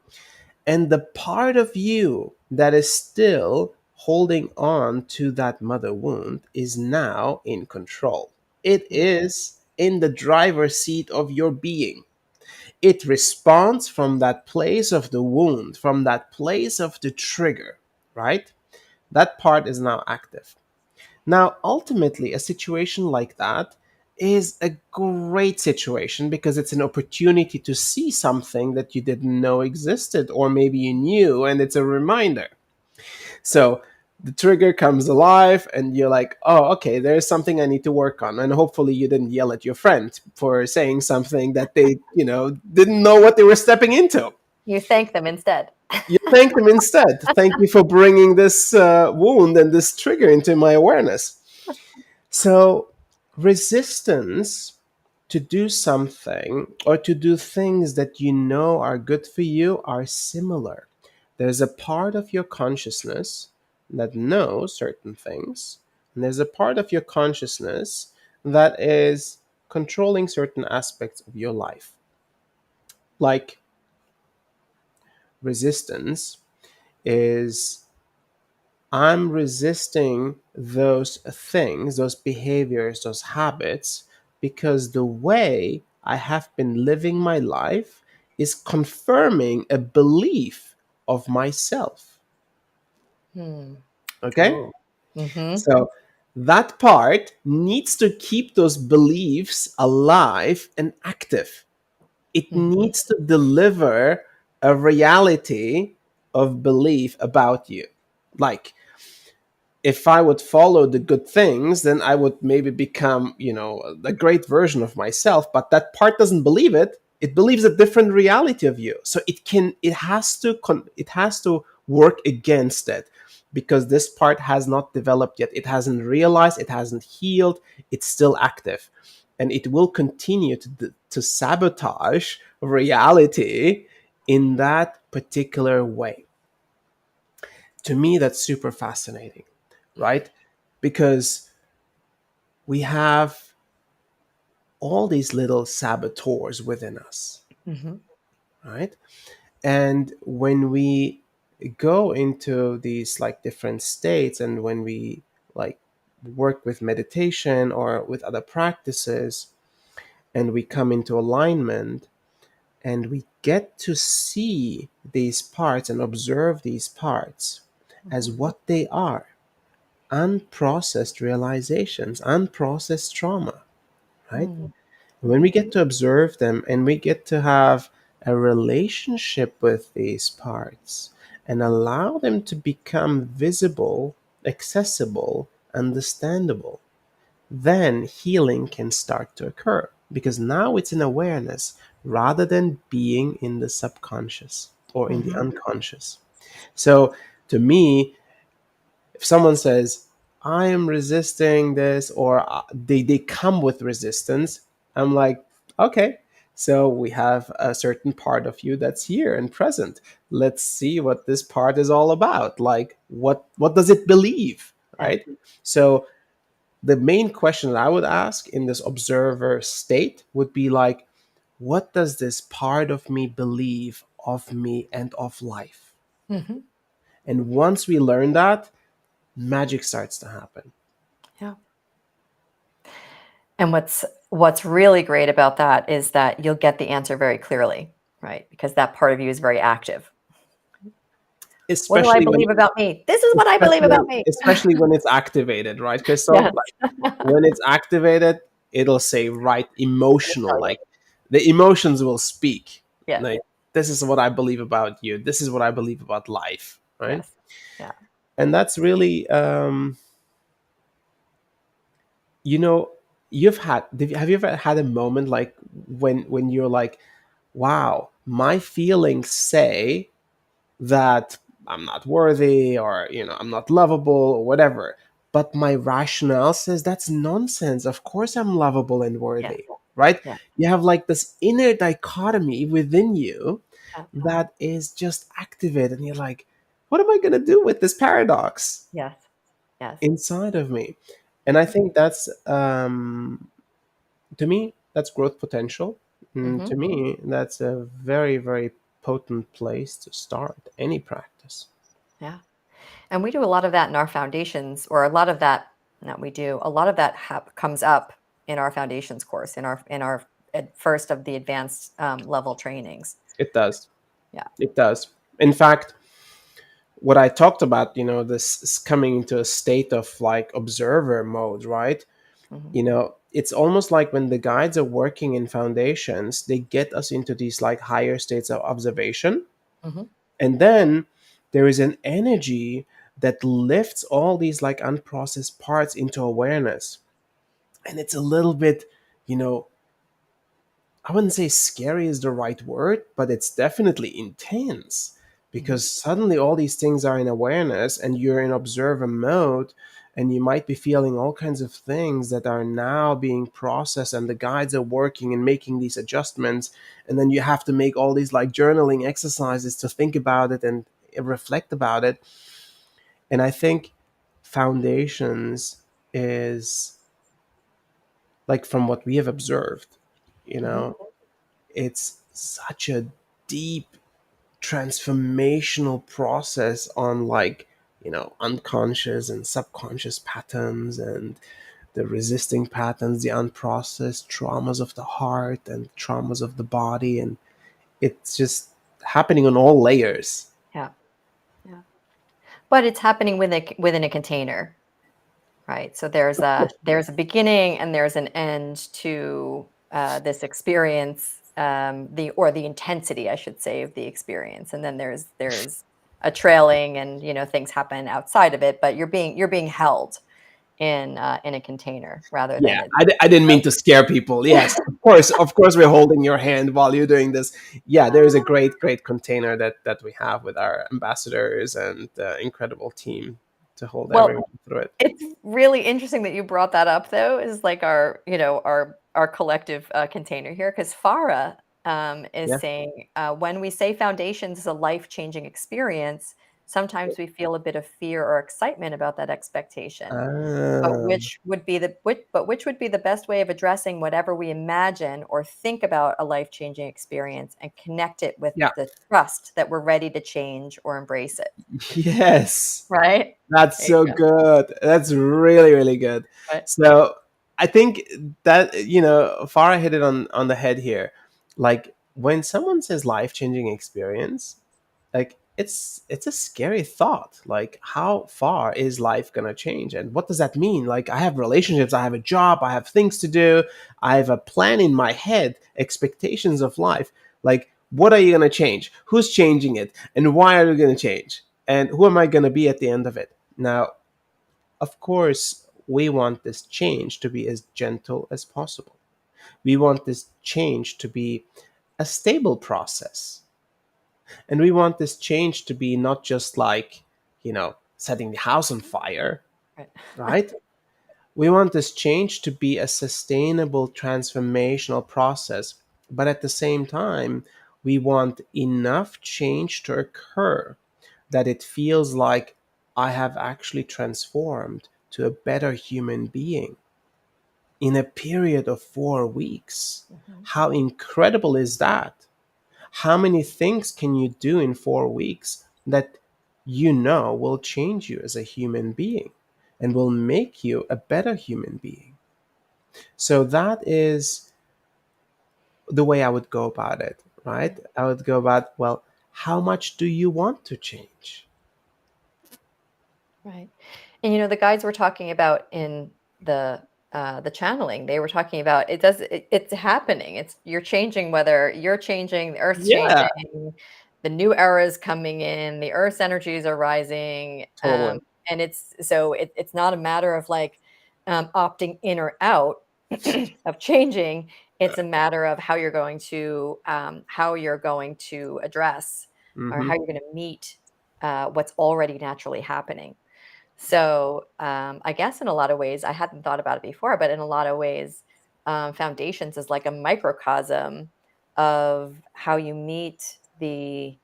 And the part of you that is still holding on to that mother wound is now in control. It mm, is in the driver's seat of your being. It responds from that place of the wound, from that place of the trigger, right? That part is now active. Now, ultimately, a situation like that is a great situation because it's an opportunity to see something that you didn't know existed, or maybe you knew, and it's a reminder. So the trigger comes alive, and you're like, oh, okay, there's something I need to work on. And hopefully, you didn't yell at your friend for saying something that they, didn't know what they were stepping into. You thank them instead. You thank them instead. Thank you for bringing this wound and this trigger into my awareness. So, resistance to do something or to do things that you know are good for you are similar. There's a part of your consciousness that knows certain things, and there's a part of your consciousness that is controlling certain aspects of your life. Like resistance is I'm resisting those things, those behaviors, those habits, because the way I have been living my life is confirming a belief of myself. Hmm. Okay? Oh. Mm-hmm. So that part needs to keep those beliefs alive and active. It Mhm. needs to deliver a reality of belief about you. Like, if I would follow the good things, then I would maybe become, a great version of myself. But that part doesn't believe it. It believes a different reality of you. So it has to work against it, because this part has not developed yet. It hasn't realized. It hasn't healed. It's still active, and it will continue to sabotage reality in that particular way. To me, that's super fascinating, right? Because we have all these little saboteurs within us, Mhm. right? And when we go into these like different states, and when we like work with meditation or with other practices, and we come into alignment, and we get to see these parts and observe these parts as Mhm. what they are: unprocessed realizations, unprocessed trauma, right? Mm. When we Mhm. get to observe them and we get to have a relationship with these parts and allow them to become visible, accessible, understandable, then healing can start to occur, because now it's an awareness rather than being in the subconscious or in the Mhm. unconscious. So to me, if someone says, I am resisting this, or they come with resistance, I'm like, okay, so we have a certain part of you that's here and present. Let's see what this part is all about. Like, what does it believe, Yeah. right? So the main question that I would ask in this observer state would be like, what does this part of me believe of me and of life? Mhm. And once we learn that, magic starts to happen. Yeah. And what's really great about that is that you'll get the answer very clearly, right? Because that part of you is very active. What do I especially when believe about me? This is what I believe about especially me. especially when it's activated, right, Crystal? Yes. Like, when it's activated, it'll say right It'll emotional, tell you. like the emotions will speak, Yes. like, this is what I believe about you, this is what I believe about life, right? Yes. Yeah. And that's really, you know have you ever had a moment like, when you're like, wow, my feelings say that I'm not worthy, or I'm not lovable, or whatever. But my rationale says that's nonsense. Of course I'm lovable and Yes. worthy, right? Yeah. You have like this inner dichotomy within you Yeah. that is just activated, and you're like, what am I going to do with this paradox Yes. Yes. inside of me? And I think that's, to me, that's growth potential. To Mhm. me, that's a very, very potent place to start any practice. Yeah. And we do a lot of that in our foundations, or a lot of that, not we do, a lot of that comes up in our foundations course, in our first of the advanced level trainings. It does. Yeah. It does. In fact, what I talked about, this is coming into a state of like observer mode, right? Hmm. It's almost like when the guides are working in foundations, they get us into these like higher states of observation. Hmm. And then there is an energy that lifts all these like unprocessed parts into awareness. And it's a little bit, you know, I wouldn't say scary is the right word, but it's definitely intense, Hmm. because suddenly all these things are in awareness and you're in observer mode, and you might be feeling all kinds of things that are now being processed, and the guides are working and making these adjustments. And then you have to make all these like journaling exercises to think about it and reflect about it. And I think foundations is, like, from what we have observed, you Hmm. know, it's such a deep transformational process on, like, unconscious and subconscious patterns, and the resisting patterns, the unprocessed traumas of the heart and traumas of the body. And it's just happening on all layers. Yeah. Yeah. But it's happening within a container, Right. So Of course. there's a beginning and there's an end to this experience, the intensity, I should say, of the experience, and then there's a trailing, and things happen outside of it, but you're being held in a container rather Yeah, than it. I didn't mean to scare people. Yes, of course, we're holding your hand while you're doing this. Yeah, there is a great container that we have with our ambassadors and the incredible team to hold Well, everyone through it. it's really interesting that you brought that up, though, is like our collective container here, because Farah is Yeah. saying when we say foundations is a life-changing experience, sometimes we feel a bit of fear or excitement about that expectation. But Um, which would be the best way of addressing whatever we imagine or think about a life-changing experience and connect it with yeah. the trust that we're ready to change or embrace it, Yes. right? That's There you so go. good. That's really good. Right. So I think that Farah hit it on the head here. Like when someone says life changing experience, like it's a scary thought. Like how far is life gonna change, and what does that mean? Like I have relationships, I have a job, I have things to do, I have a plan in my head, expectations of life. Like what are you gonna change? Who's changing it, and why are you gonna change? And who am I gonna be at the end of it? Now, of course, we want this change to be as gentle as possible. We want this change to be a stable process. And we want this change to be not just like, setting the house on fire, Right. right? We want this change to be a sustainable transformational process. But at the same time, we want enough change to occur that it feels like I have actually transformed to a better human being in a period of 4 weeks. Mhm. How incredible is that? How many things can you do in 4 weeks that will change you as a human being and will make you a better human being? So that is the way I would go about it, right? Right. I would go about, well, how much do you want to change? Right. And the guides were talking about in the channeling, they were talking about it's happening. You're changing, whether you're changing, the earth's Yeah, changing, the new era is coming in, the earth's energies are rising. totally. And it's not a matter of like opting in or out of changing. It's a matter of how you're going to address, or Hmm. how you're going to meet what's already naturally happening. So, I guess in a lot of ways, I hadn't thought about it before, but in a lot of ways, foundations is like a microcosm of how you meet the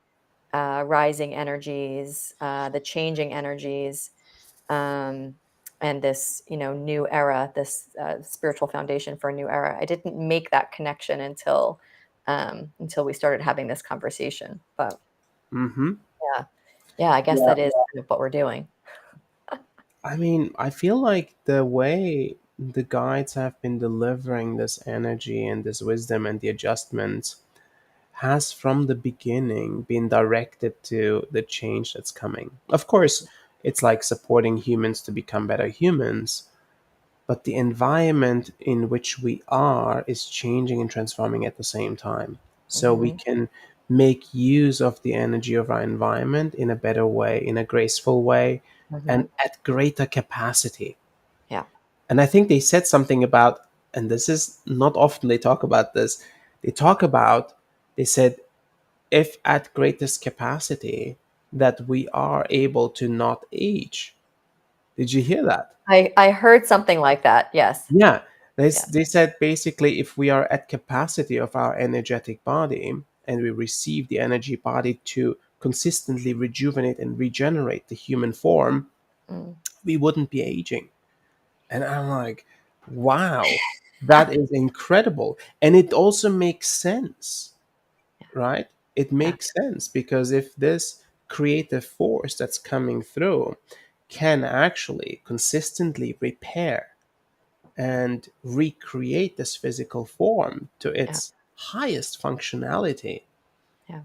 rising energies, the changing energies, um, and this, new era, this spiritual foundation for a new era. I didn't make that connection until we started having this conversation. But Hmm. yeah, yeah, I guess that is kind of what we're doing. I mean, I feel like the way the guides have been delivering this energy and this wisdom and the adjustments has from the beginning been directed to the change that's coming. Of course, it's like supporting humans to become better humans, but the environment in which we are is changing and transforming at the same time. So we Hmm. can make use of the energy of our environment in a better way, in a graceful way, Hmm. and at greater capacity. Yeah. And I think they said something about, and this is not often they talk about this, they talk about, they said, if at greatest capacity, that we are able to not age. Did you hear that? I heard something like that. Yes. Yeah. Yeah. They said basically if we are at capacity of our energetic body and we receive the energy body to consistently rejuvenate and regenerate the human form, Mm. we wouldn't be aging. And I'm like, wow, that is incredible. And it also makes sense, right? It Yeah. makes sense because if this creative force that's coming through can actually consistently repair and recreate this physical form to Yeah. its highest functionality, Yeah.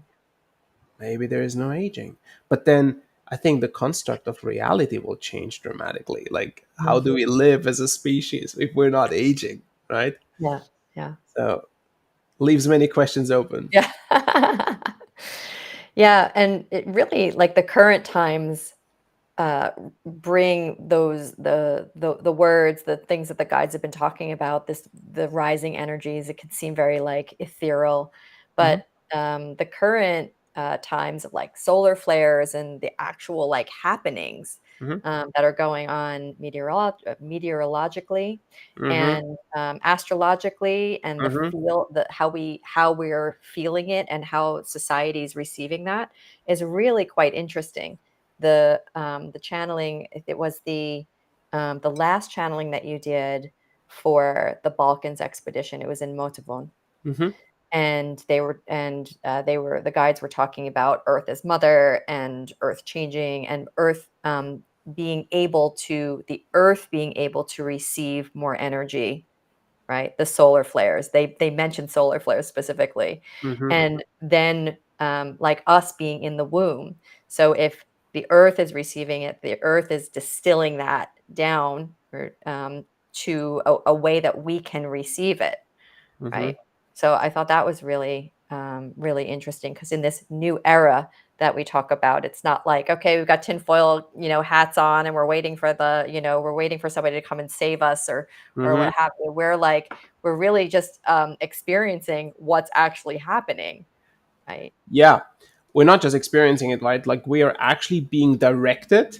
maybe there is no aging. But then I think the construct of reality will change dramatically. Like, how Mhm. do we live as a species if we're not aging, right? Yeah, yeah, So leaves many questions open. yeah. Yeah, and it really like the current times uh, bring those the words, the things that the guides have been talking about, this the rising energies. It can seem very like ethereal, Hmm. but the current times of like solar flares and the actual like happenings Hmm. that are going on meteorologically Hmm. and astrologically, and the Hmm. feel the how we're feeling it and how society is receiving that is really quite interesting. The channeling, if it was the last channeling that you did for the Balkans expedition, it was in Motovun, Hmm. and they were the guides were talking about Earth as mother and Earth changing and Earth the Earth being able to receive more energy, right? The solar flares. They mentioned solar flares specifically. Hmm. And then, like us being in the womb. So if the earth is receiving it, the earth is distilling that down or to a way that we can receive it, Hmm. right? So I thought that was really, really interesting because in this new era that we talk about, it's not like, okay, we've got tinfoil, hats on, and we're waiting for somebody to come and save us or Hmm. what have you. We're really just experiencing what's actually happening, right? Yeah, we're not just experiencing it, right? Like, we are actually being directed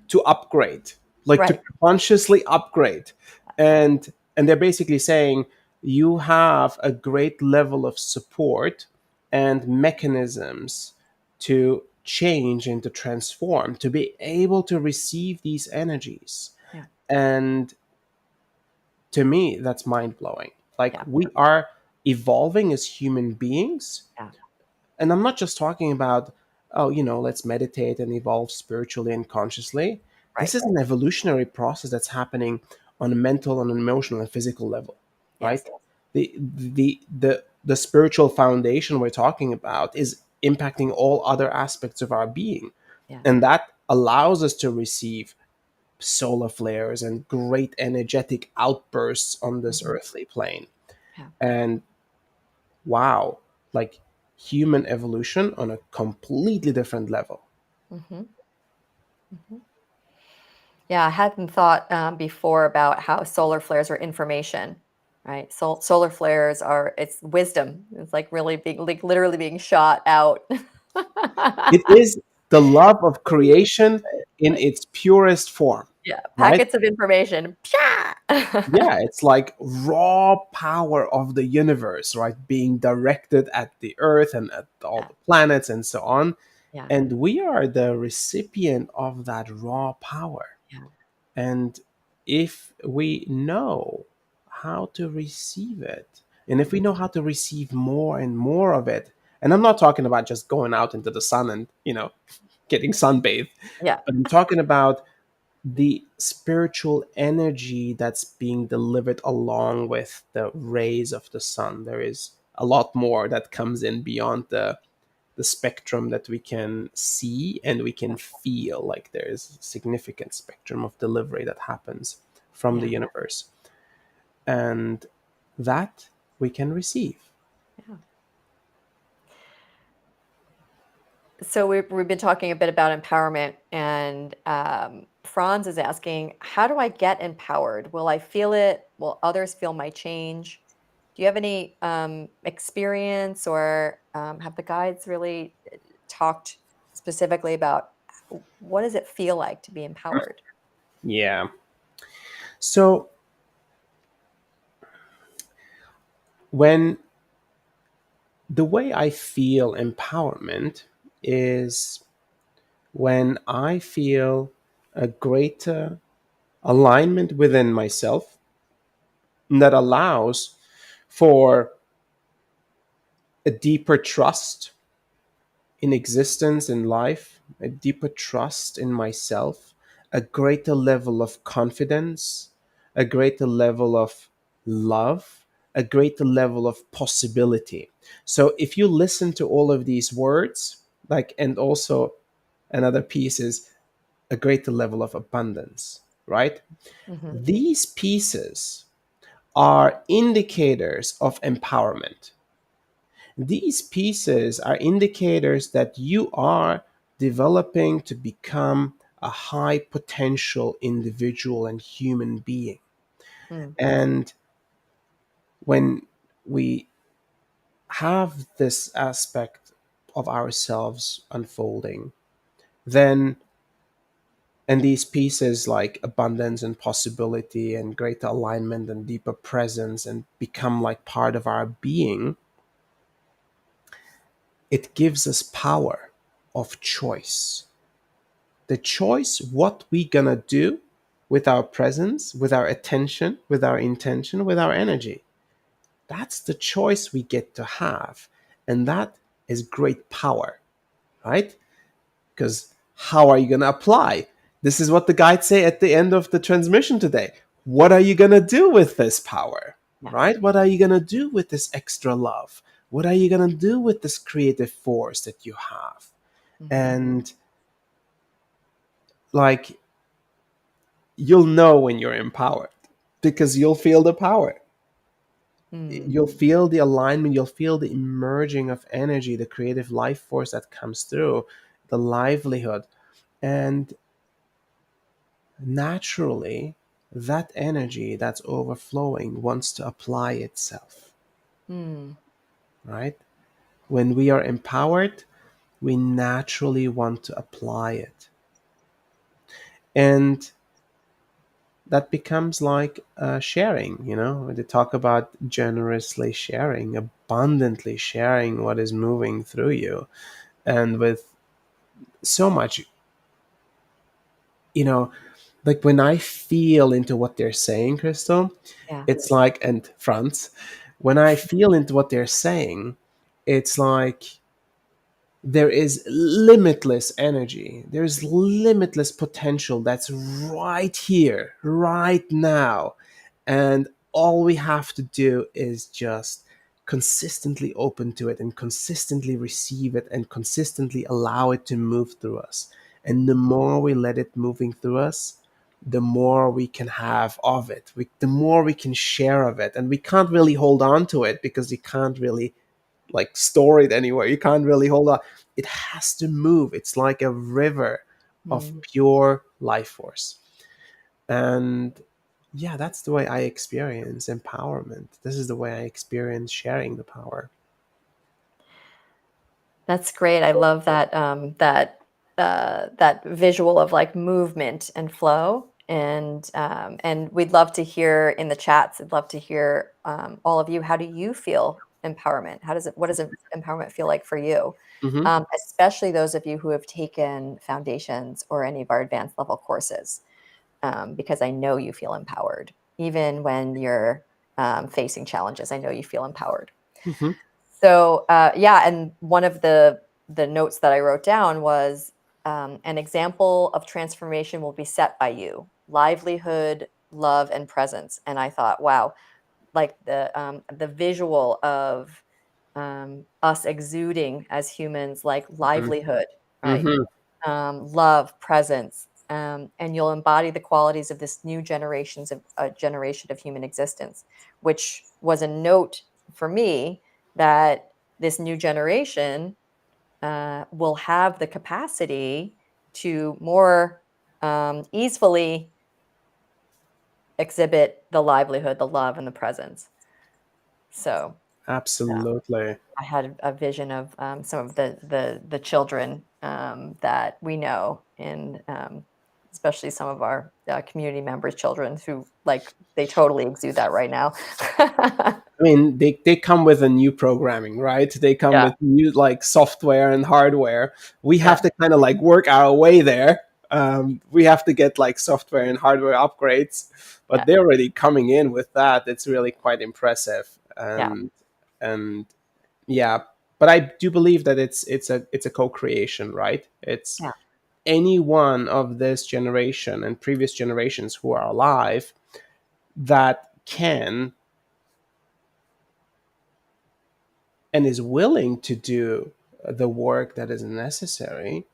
to upgrade, like to Right. consciously upgrade. And they're basically saying you have a great level of support and mechanisms to change and to transform, to be able to receive these energies. Yeah. And to me, that's mind blowing. Like, Yeah. we are evolving as human beings. Yeah. And I'm not just talking about, oh, let's meditate and evolve spiritually and consciously. This Right. is an evolutionary process that's happening on a mental, on an emotional, and physical level, right? Yes. The spiritual foundation we're talking about is impacting all other aspects of our being, Yeah. and that allows us to receive solar flares and great energetic outbursts on this Mhm. earthly plane. Yeah. And wow, like, human evolution on a completely different level. Hmm. Hmm. Yeah, I hadn't thought before about how solar flares are information, right? Solar flares are it's wisdom. It's like really being like literally being shot out. It is the love of creation in Like its purest form, yeah, right? packets of information. Psha! Yeah, it's like raw power of the universe, right? Being directed at the earth and at all Yeah, the planets and so on. yeah, And we are the recipient of that raw power. yeah. And if we know how to receive it, and if we Mhm. know how to receive more and more of it, and I'm not talking about just going out into the sun and, getting sunbathed, Yeah, but I'm talking about the spiritual energy that's being delivered along with the rays of the sun. There is a lot more that comes in beyond the spectrum that we can see and we can feel. Like, there is a significant spectrum of delivery that happens from the yeah, universe, and that we can receive. yeah. So we've been talking a bit about empowerment, and Franz is asking, "How do I get empowered? Will I feel it? Will others feel my change? Do you have any experience, or have the guides really talked specifically about what does it feel like to be empowered?" Yeah. So when the way I feel empowerment is when I feel a greater alignment within myself that allows for a deeper trust in existence, in life, a deeper trust in myself, a greater level of confidence, a greater level of love, a greater level of possibility. So if you listen to all of these words, like, and also Another piece is a greater level of abundance, right? Hmm. These pieces are indicators of empowerment. These pieces are indicators that you are developing to become a high potential individual and human being. Mm. And when we have this aspect of ourselves unfolding, then and these pieces like abundance and possibility and greater alignment and deeper presence and become like part of our being, it gives us power of choice. The choice what we gonna do with our presence, with our attention, with our intention, with our energy. That's the choice we get to have. And that is great power, right? Because how are you going to apply? This is what the guides say at the end of the transmission today. What are you going to do with this power, Yeah. right? What are you going to do with this extra love? What are you going to do with this creative force that you have? Hmm. And like, you'll know when you're empowered because you'll feel the power. Mm. You'll feel the alignment, you'll feel the emerging of energy, the creative life force that comes through, the livelihood. And naturally, that energy that's overflowing wants to apply itself, Mm. right? When we are empowered, we naturally want to apply it. And that becomes like sharing, when they talk about generously sharing, abundantly sharing what is moving through you. And with so much, you know, like when I feel into what they're saying, Crystal, Yeah. it's like, and Franz, when I feel into what they're saying, it's like there is limitless energy. There's limitless potential that's right here, right now. And all we have to do is just consistently open to it and consistently receive it and consistently allow it to move through us. And the more we let it moving through us, the more we can have of it. The more we can share of it. And we can't really hold on to it because you can't really like store it anywhere. You can't really hold on. It has to move. It's like a river of Mm. pure life force. And yeah, that's the way I experience empowerment. This is the way I experience sharing the power. That's great. I love that that visual of like movement and flow. And we'd love to hear in the chats. I'd love to hear all of you. How do you feel empowerment? How does it? What does empowerment feel like for you? Hmm. Especially those of you who have taken foundations or any of our advanced level courses, because I know you feel empowered even when you're facing challenges. I know you feel empowered. Hmm. So yeah, and one of the notes that I wrote down was an example of transformation will be set by you: livelihood, love, and presence. And I thought, wow, like the visual of us exuding as humans, like livelihood, right? Hmm. Love, presence, and you'll embody the qualities of this new generation of human existence, which was a note for me that this new generation will have the capacity to more easily exhibit the livelihood, the love, and the presence. So Absolutely. I had a vision of some of the children that we know, in especially some of our community members' children who like they totally exude that right now. I mean, they come with a new programming, right? They come Yeah, with new like software and hardware. We yeah, have to kind of like work our way there. We have to get like software and hardware upgrades, but yeah, they're already coming in with that. It's really quite impressive. yeah, And yeah, but I do believe that it's a co-creation, right? It's yeah, any one of this generation and previous generations who are alive that can and is willing to do the work that is necessary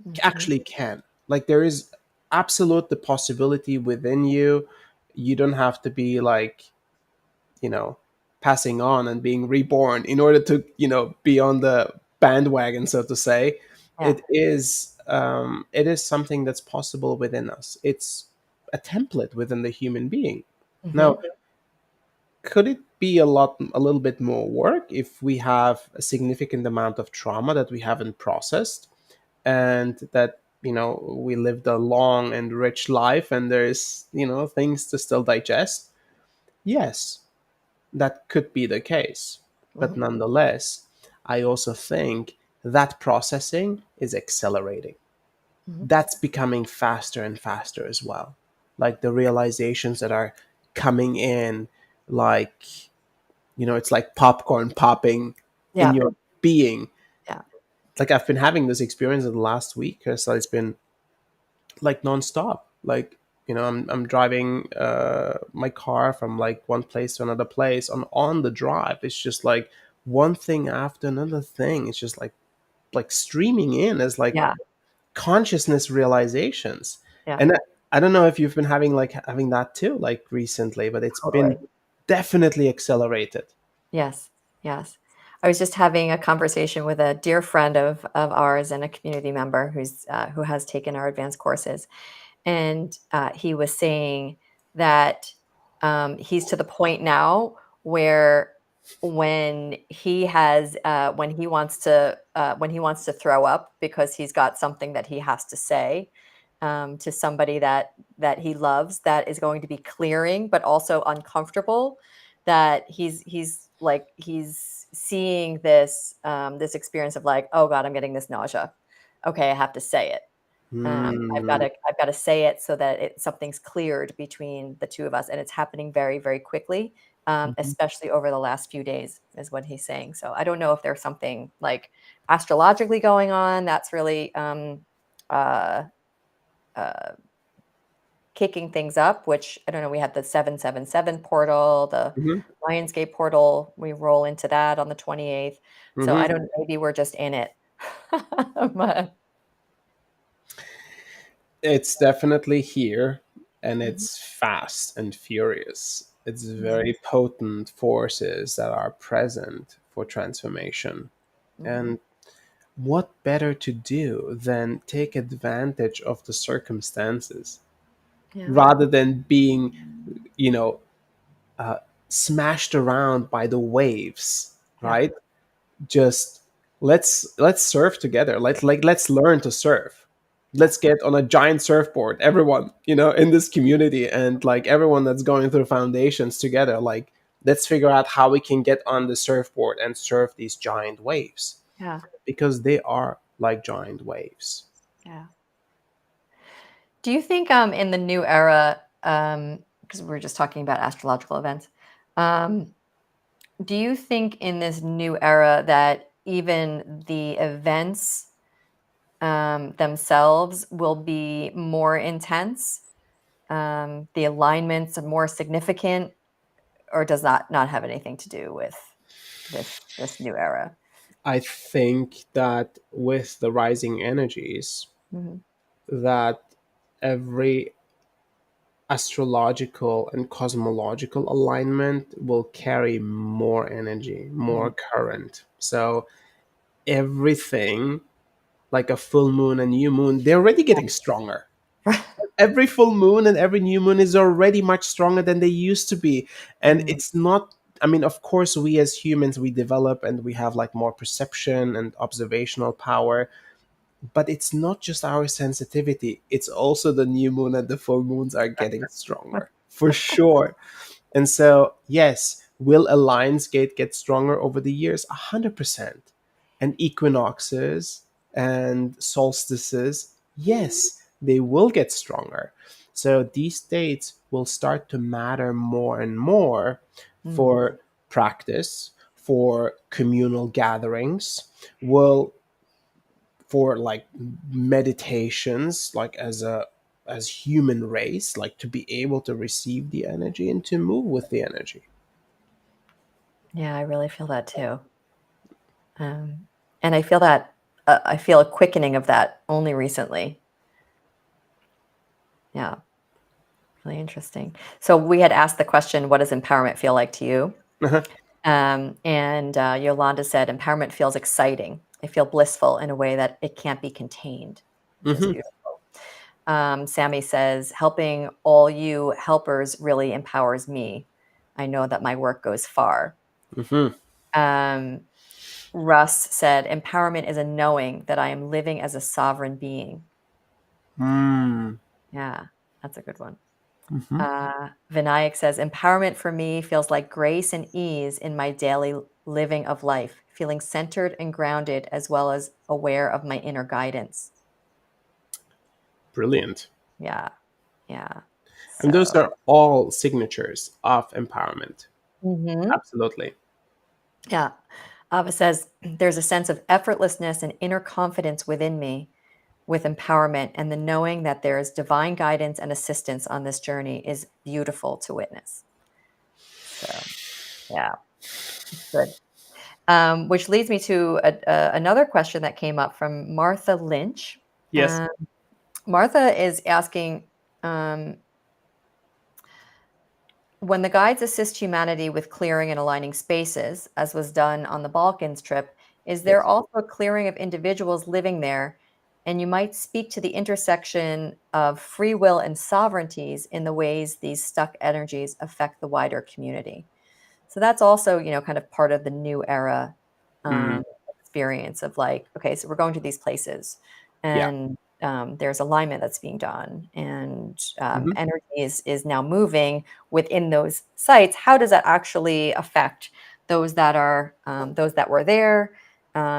Mhm. actually can. Like there is absolute the possibility within you. You don't have to be like, you know, passing on and being reborn in order to, be on the bandwagon, so to say. Yeah. It is something that's possible within us. It's a template within the human being. Now, Mhm. could it be a little bit more work if we have a significant amount of trauma that we haven't processed, and that we lived a long and rich life, and there's things to still digest? Yes, that could be the case. But Mhm. nonetheless, I also think that processing is accelerating. Mhm. That's becoming faster and faster as well. Like the realizations that are coming in, like, it's like popcorn popping in Yeah. your being. Yeah. Like I've been having this experience in the last week, so it's been like nonstop. Like, I'm driving my car from like one place to another place. On the drive, it's just like one thing after another thing. It's just like streaming in as like Yeah. consciousness realizations. Yeah. And I don't know if you've been having that too, like recently, but it's been Totally. definitely accelerated. Yes. Yes. I was just having a conversation with a dear friend of ours and a community member who has taken our advanced courses, and he was saying that he's to the point now where when he wants to throw up because he's got something that he has to say to somebody that he loves, that is going to be clearing but also uncomfortable, that he's seeing this experience of like, oh god, I'm getting this nausea, okay, I have to say it. Hmm. I've gotta say it so that something's cleared between the 2 of us, and it's happening very, very quickly, Mhm. especially over the last few days is what he's saying. So I don't know if there's something, like, astrologically going on that's really, uh, uh, kicking things up, which I don't know, we had the 777 portal, the Mhm. Lionsgate portal, we roll into that on the 28th. So I Mhm. don't, maybe we're just in it. But It's definitely here, and Mhm, it's fast and furious. It's mhm, very potent forces that are present for transformation. mhm. And what better to do than take advantage of the circumstances Yeah, rather than being, you know, uh, smashed around by the waves, yeah, right? Just let's surf together. Let's learn to surf. yeah, Let's get on a giant surfboard, everyone, in this community, and like everyone that's going through foundations together. Like, let's figure out how we can get on the surfboard and surf these giant waves, yeah, because they are like giant waves. yeah. Do you think, in the new era, because we are just talking about astrological events, um, do you think in this new era that even the events, themselves will be more intense? The alignments are more significant, or does that not have anything to do with this new era? I think that with the rising energies, Mhm, that every astrological and cosmological alignment will carry more energy, more mhm. current. So everything, like a full moon and new moon, they're already getting stronger. Every full moon and every new moon is already much stronger than they used to be. And Mm, it's not, I mean, of course, we as humans, we develop and we have like more perception and observational power, but it's not just our sensitivity, it's also the new moon and the full moons are getting stronger for sure. And so, yes, will a Lionsgate get stronger over the years? 100%. And equinoxes and solstices, yes, they will get stronger. So these dates will start to matter more and more mm, for practice, for communal gatherings, will for like meditations, like as human race, like to be able to receive the energy and to move with the energy. yeah, I really feel that too. Um, and I feel that I feel a quickening of that only recently. Yeah, really interesting. So we had asked the question, what does empowerment feel like to you? Uh-huh. And Yolanda said, empowerment feels exciting. I feel blissful in a way that it can't be contained, which is Hmm. beautiful. Sammy says, helping all you helpers really empowers me. I know that my work goes far. Hmm. Um, Russ said, empowerment is a knowing that I am living as a sovereign being. Mm. Yeah, that's a good one. Hmm. Vinayak says, empowerment for me feels like grace and ease in my daily living of life, feeling centered and grounded, as well as aware of my inner guidance. Brilliant. Yeah, yeah. And those So, are all signatures of empowerment. mhm. Absolutely. Yeah. Ava says, there's a sense of effortlessness and inner confidence within me with empowerment, and the knowing that there is divine guidance and assistance on this journey is beautiful to witness. So, yeah, good. Which leads me to another question that came up from Martha Lynch. Yes. Um, Martha is asking, um, when the guides assist humanity with clearing and aligning spaces, as was done on the Balkans trip, is there Yes. also a clearing of individuals living there? And you might speak to the intersection of free will and sovereignties in the ways these stuck energies affect the wider community. So that's also, kind of part of the new era Mm. um, experience of like, okay, so we're going to these places, Yeah. and there's alignment that's being done, and Hmm. energy is now moving within those sites. How does that actually affect those that were there,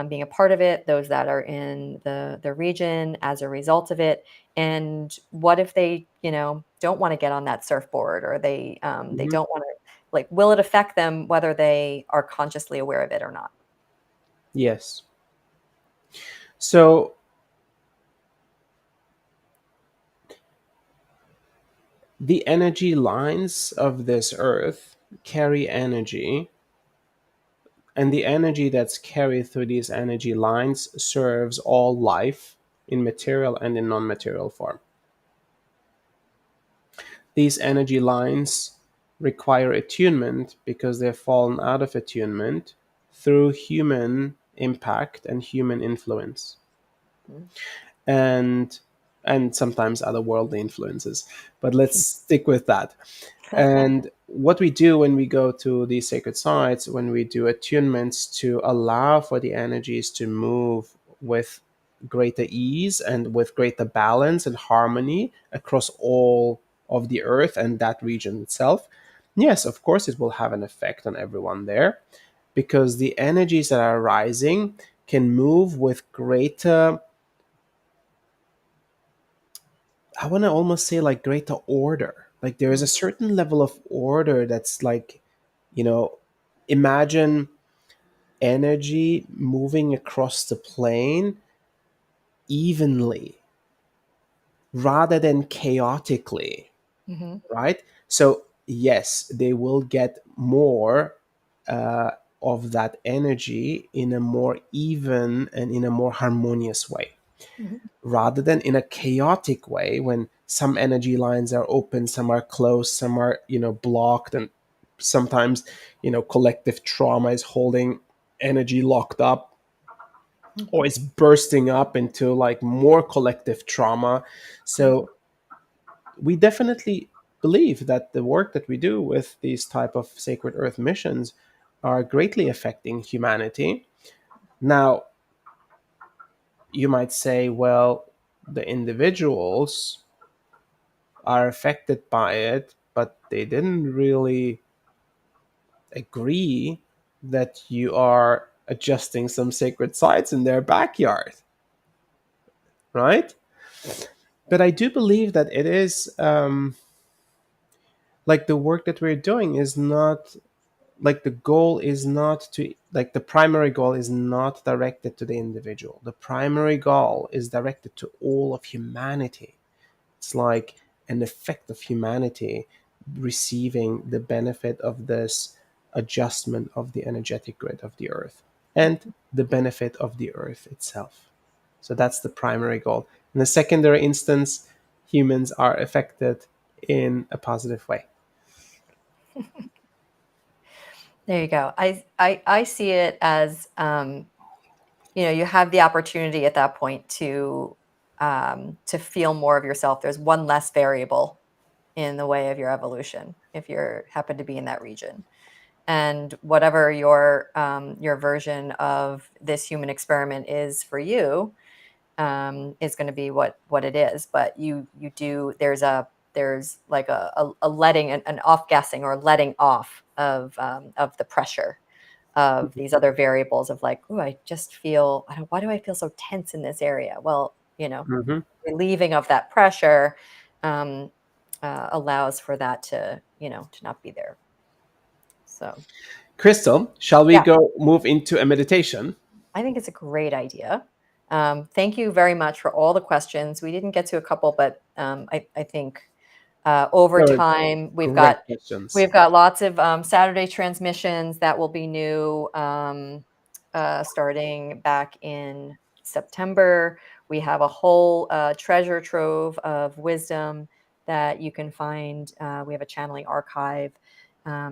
being a part of it, those that are in the region as a result of it, and what if they, don't want to get on that surfboard, or they Hmm. don't want to, like, will it affect them whether they are consciously aware of it or not? Yes. So the energy lines of this earth carry energy, and the energy that's carried through these energy lines serves all life in material and in non-material form. These energy lines require attunement because they've fallen out of attunement through human impact and human influence, Mhm. and sometimes other worldly influences. But let's stick with that. And what we do when we go to these sacred sites, when we do attunements to allow for the energies to move with greater ease and with greater balance and harmony across all of the earth and that region itself, yes, of course, it will have an effect on everyone there, because the energies that are rising can move with greater, I want to almost say like greater order. Like there is a Mhm, certain level of order that's like, you know, imagine energy moving across the plane evenly rather than chaotically, mhm, right? So, yes, they will get more uh, of that energy in a more even and in a more harmonious way, mhm, rather than in a chaotic way when some energy lines are open, some are closed, some are, blocked, and sometimes, collective trauma is holding energy locked up or mhm, is bursting up into like more collective trauma. mhm, So we definitely believe that the work that we do with these type of sacred earth missions are greatly affecting humanity. Now, you might say, well, the individuals are affected by it, but they didn't really agree that you are adjusting some sacred sites in their backyard, right? But I do believe that it is, like the work that we're doing is not, like the goal is not to, like the primary goal is not directed to the individual. The primary goal is directed to all of humanity. It's like an effect of humanity receiving the benefit of this adjustment of the energetic grid of the earth and the benefit of the earth itself. So that's the primary goal. In the secondary instance, humans are affected in a positive way. There you go. I see it as you have the opportunity at that point to feel more of yourself. There's one less variable in the way of your evolution if you happen to be in that region. And whatever your version of this human experiment is for you, is going to be what it is. But you do there's like a letting an off gassing or letting off of the pressure of these other variables of like, oh, I just feel, why do I feel so tense in this area? Well, Hmm. relieving of that pressure um, allows for that to not be there. So Crystal, shall we yeah, go move into a meditation? I think it's a great idea. Thank you very much for all the questions. We didn't get to a couple, but I think over There were time great questions. we've got lots of Saturday transmissions that will be new, starting back in September. We have a whole treasure trove of wisdom that you can find. We have a channeling archive.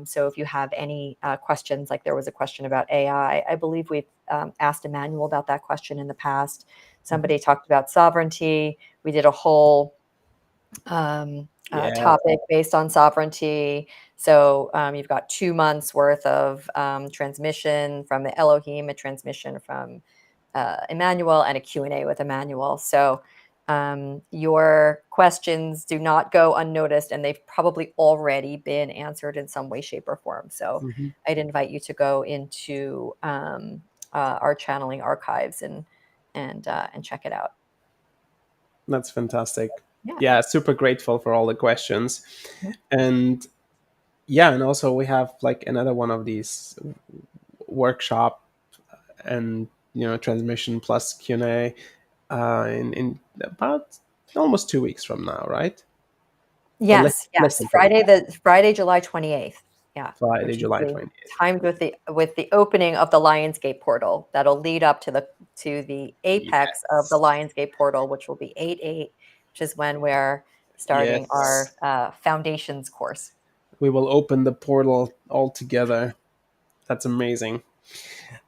So if you have any questions, like there was a question about AI, I believe we've asked Emmanuel about that question in the past. Mhm. Somebody talked about sovereignty. We did a whole Yeah. topic based on sovereignty. So you've got 2 months worth of transmission from the Elohim, a transmission from Emmanuel, and a Q&A with Emmanuel. So your questions do not go unnoticed, and they've probably already been answered in some way, shape, or form. So Hmm. I'd invite you to go into our channeling archives and check it out. That's fantastic. Yeah. Yeah, super grateful for all the questions. Mhm. And yeah, and also we have like another one of these workshop and transmission plus Q&A in about almost 2 weeks from now, right? Or Yes, less yes. than 2 weeks. Friday, July 28th. Yeah, Friday, which will July be 28th. timed with the opening of the Lionsgate portal. That'll lead up to the apex of the Yes. Lionsgate portal, which will be 8/8, which is when we're starting our Yes. foundations course. We will open the portal all together. That's amazing.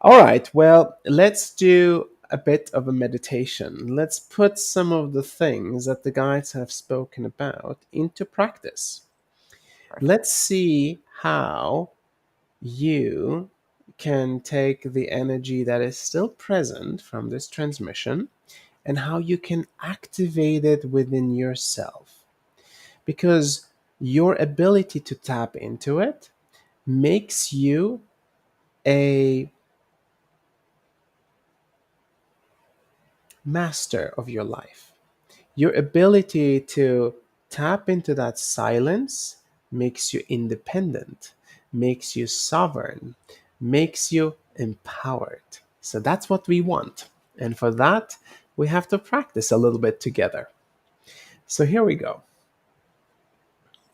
All right. Well, let's do a bit of a meditation. Let's put some of the things that the guides have spoken about into practice. Perfect. Let's see how you can take the energy that is still present from this transmission and how you can activate it within yourself. Because your ability to tap into it makes you a master of your life. Your ability to tap into that silence makes you independent, makes you sovereign, makes you empowered. So that's what we want. And for that, we have to practice a little bit together. So here we go.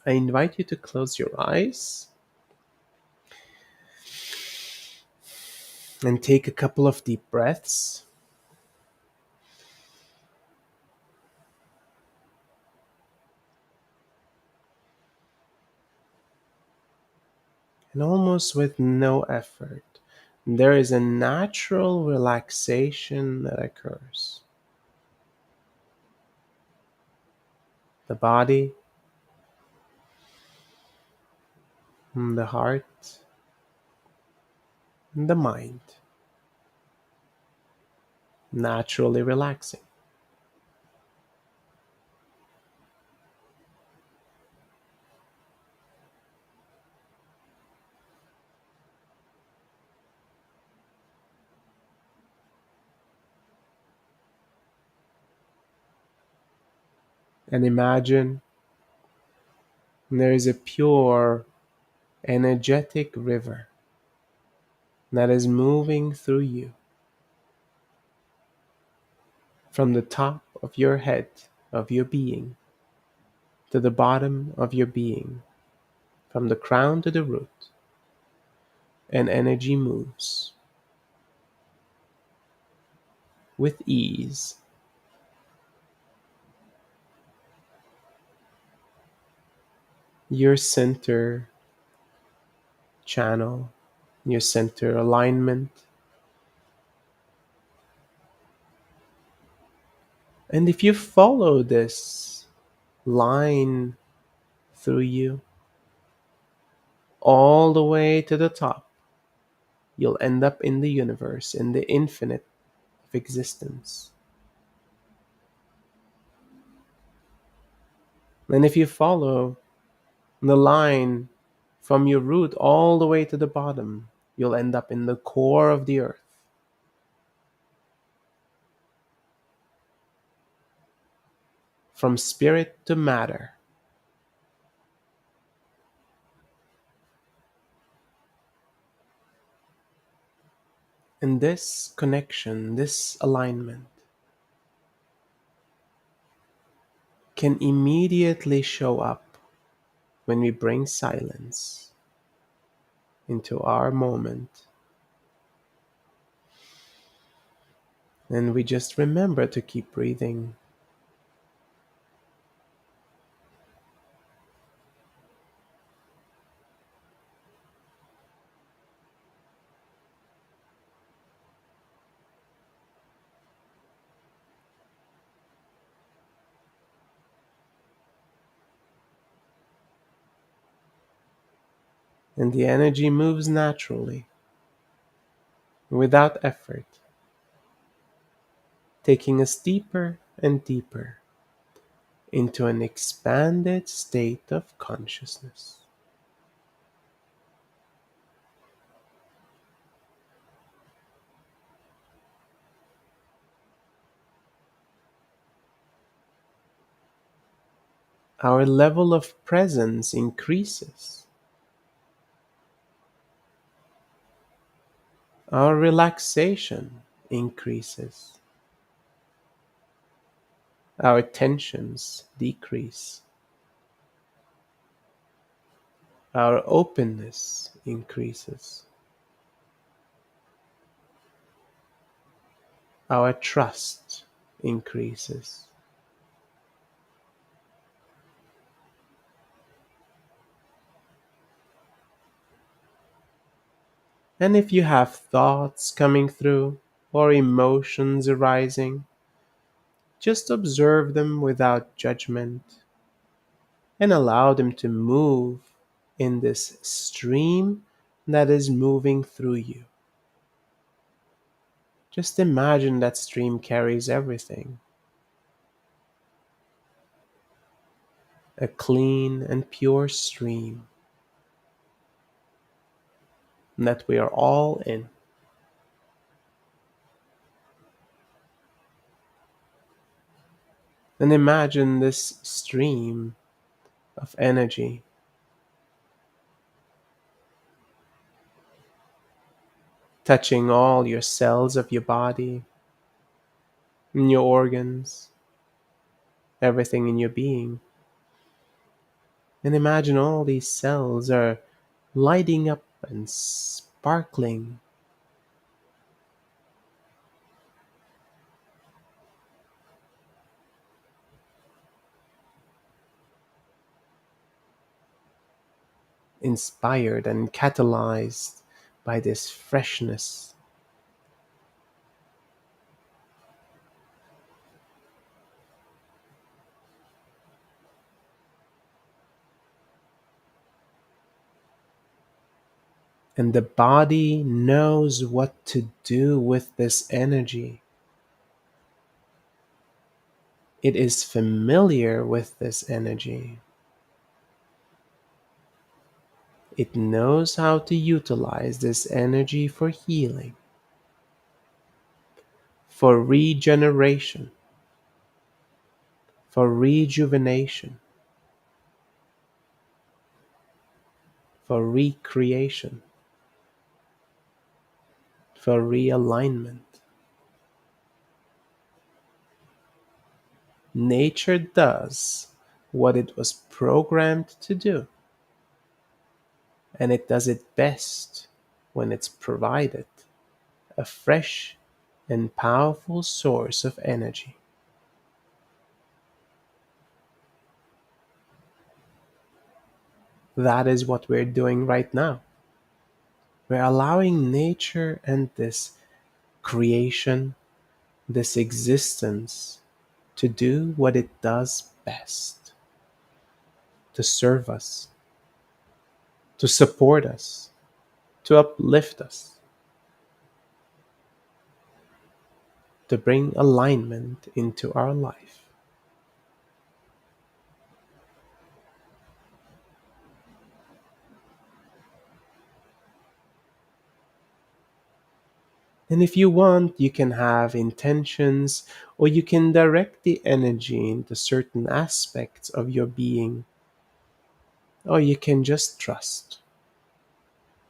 I invite you to close your eyes and take a couple of deep breaths. And almost with no effort, there is a natural relaxation that occurs. The body, the heart, and the mind naturally relaxing. And imagine there is a pure, energetic river that is moving through you from the top of your head, of your being, to the bottom of your being, from the crown to the root, and energy moves. with ease. Your center channel, your center alignment. And if you follow this line through you all the way to the top, you'll end up in the universe, in the infinite of existence. And if you follow the line from your root all the way to the bottom, you'll end up in the core of the earth. From spirit to matter. And this connection, this alignment, can immediately show up when we bring silence into our moment. And we just remember to keep breathing. And the energy moves naturally, without effort, taking us deeper and deeper into an expanded state of consciousness. Our level of presence increases. Our relaxation increases. Our tensions decrease. Our openness increases. Our trust increases. And if you have thoughts coming through or emotions arising, just observe them without judgment and allow them to move in this stream that is moving through you. Just imagine that stream carries everything. A clean and pure stream that we are all in. And imagine this stream of energy touching all your cells of your body, in your organs, everything in your being. And imagine all these cells are lighting up and sparkling, inspired and catalyzed by this freshness. And the body knows what to do with this energy. It is familiar with this energy. It knows how to utilize this energy for healing, for regeneration, for rejuvenation, for recreation, for realignment. Nature does what it was programmed to do, and it does it best when it's provided a fresh and powerful source of energy. That is what we're doing right now. We're allowing nature and this creation, this existence, to do what it does best, to serve us, to support us, to uplift us, to bring alignment into our life. And if you want, you can have intentions, or you can direct the energy into certain aspects of your being, or you can just trust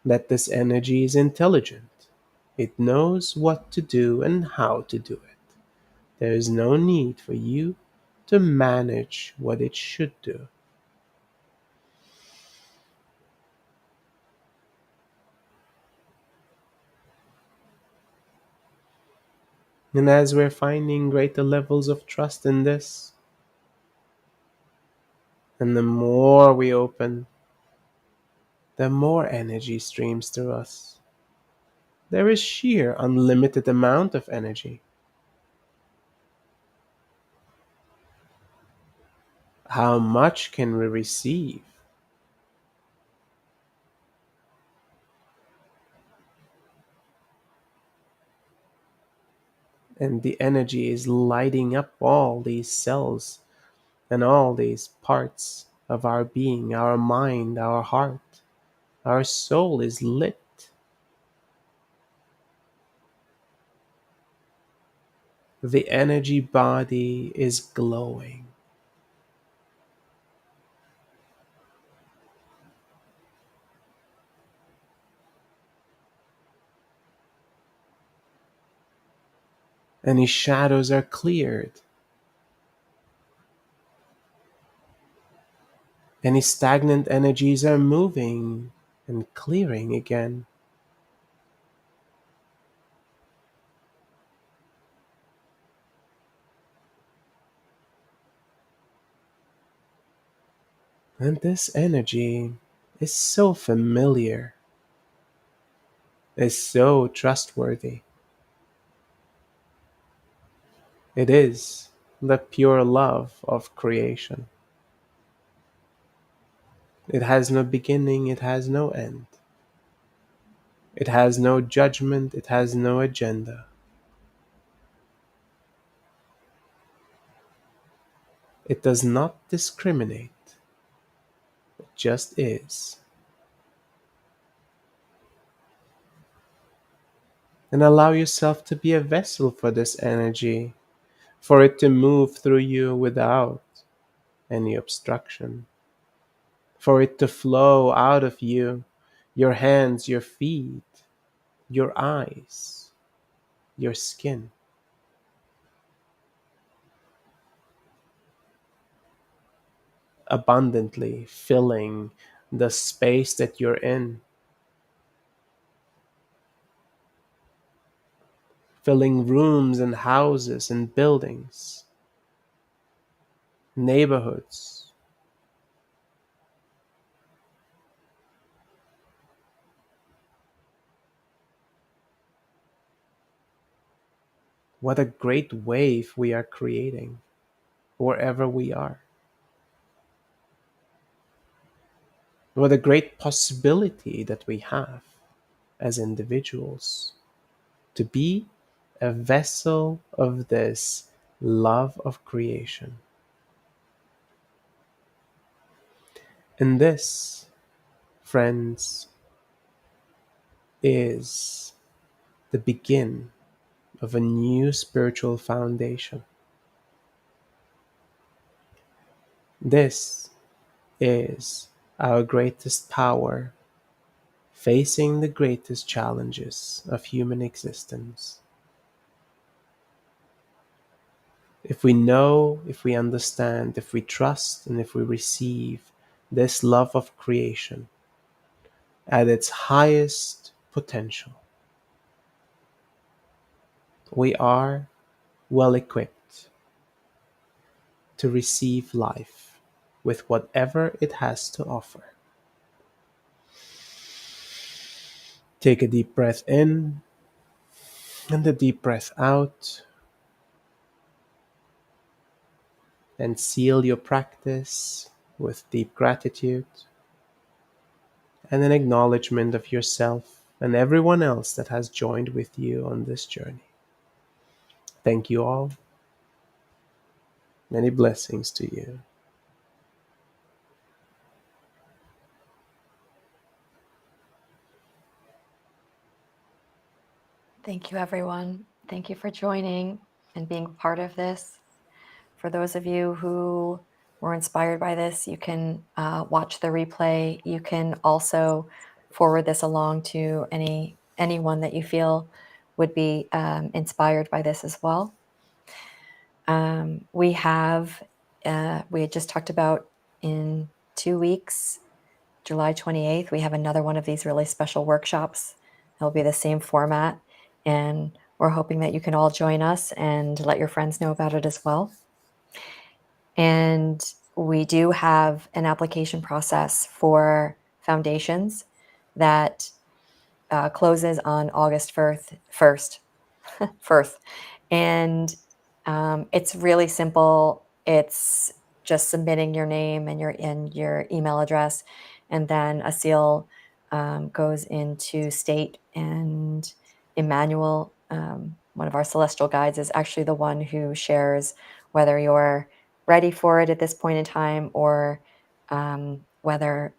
that this energy is intelligent. It knows what to do and how to do it. There is no need for you to manage what it should do. And as we're finding greater levels of trust in this, and the more we open, the more energy streams through us. There is sheer unlimited amount of energy. How much can we receive? And the energy is lighting up all these cells and all these parts of our being, our mind, our heart. Our soul is lit. The energy body is glowing. Any shadows are cleared. Any stagnant energies are moving and clearing again. And this energy is so familiar, is so trustworthy. It is the pure love of creation. It has no beginning, it has no end. It has no judgment, it has no agenda. It does not discriminate, it just is. And allow yourself to be a vessel for this energy, for it to move through you without any obstruction, for it to flow out of you, your hands, your feet, your eyes, your skin, abundantly filling the space that you're in, filling rooms and houses and buildings, neighborhoods. What a great wave we are creating wherever we are. What a great possibility that we have as individuals to be a vessel of this love of creation. And this, friends, is the begin of a new spiritual foundation. This is our greatest power facing the greatest challenges of human existence. If we know, if we understand, if we trust, and if we receive this love of creation at its highest potential, we are well equipped to receive life with whatever it has to offer. Take a deep breath in and a deep breath out, and seal your practice with deep gratitude and an acknowledgement of yourself and everyone else that has joined with you on this journey. Thank you all. Many blessings to you. Thank you, everyone. Thank you for joining and being part of this. For those of you who were inspired by this, you can watch the replay. You can also forward this along to anyone that you feel would be inspired by this as well. We had just talked about in 2 weeks, July 28th, we have another one of these really special workshops. It'll be the same format, and we're hoping that you can all join us and let your friends know about it as well. And we do have an application process for foundations that closes on August 1st. First. And it's really simple. It's just submitting your name and your email address, and then Asil goes into state, and Emmanuel, one of our celestial guides, is actually the one who shares whether you're ready for it at this point in time, or whether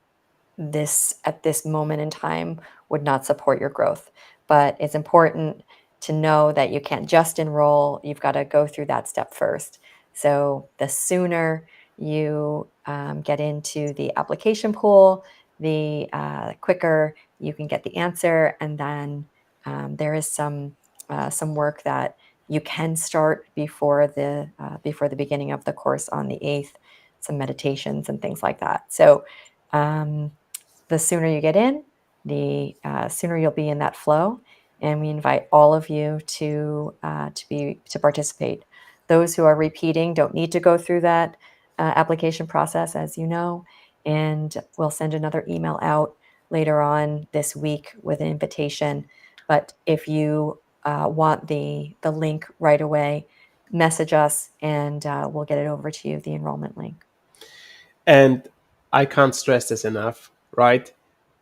this at this moment in time would not support your growth. But it's important to know that you can't just enroll, you've got to go through that step first. So the sooner you get into the application pool, the quicker you can get the answer. And then there is some work that you can start before the beginning of the course on the 8th, some meditations and things like that. So um, the sooner you get in, the sooner you'll be in that flow. And we invite all of you to participate. Those who are repeating don't need to go through that application process, as you know. And we'll send another email out later on this week with an invitation. But if you want the link right away, message us, and we'll get it over to you, the enrollment link. And I can't stress this enough, right?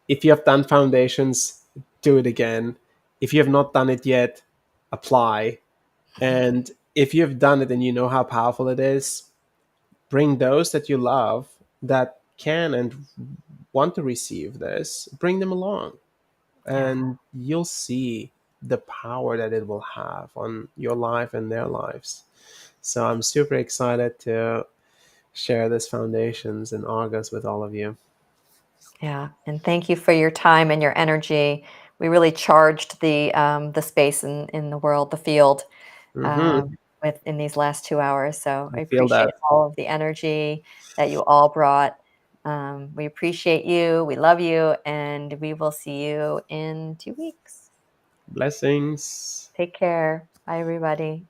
If you have done foundations, do it again. If you have not done it yet, apply. And if you have done it and you know how powerful it is, bring those that you love that can and want to receive this, bring them along. Yeah. And you'll see the power that it will have on your life and their lives. So I'm super excited to share this foundations in August with all of you. Yeah, and thank you for your time and your energy. We really charged the space in the world, the field, Mm-hmm. in these last 2 hours. So I I feel appreciate that. all of the energy that you all brought. We appreciate you. We love you, and we will see you in 2 weeks. Blessings. Take care. Bye, everybody.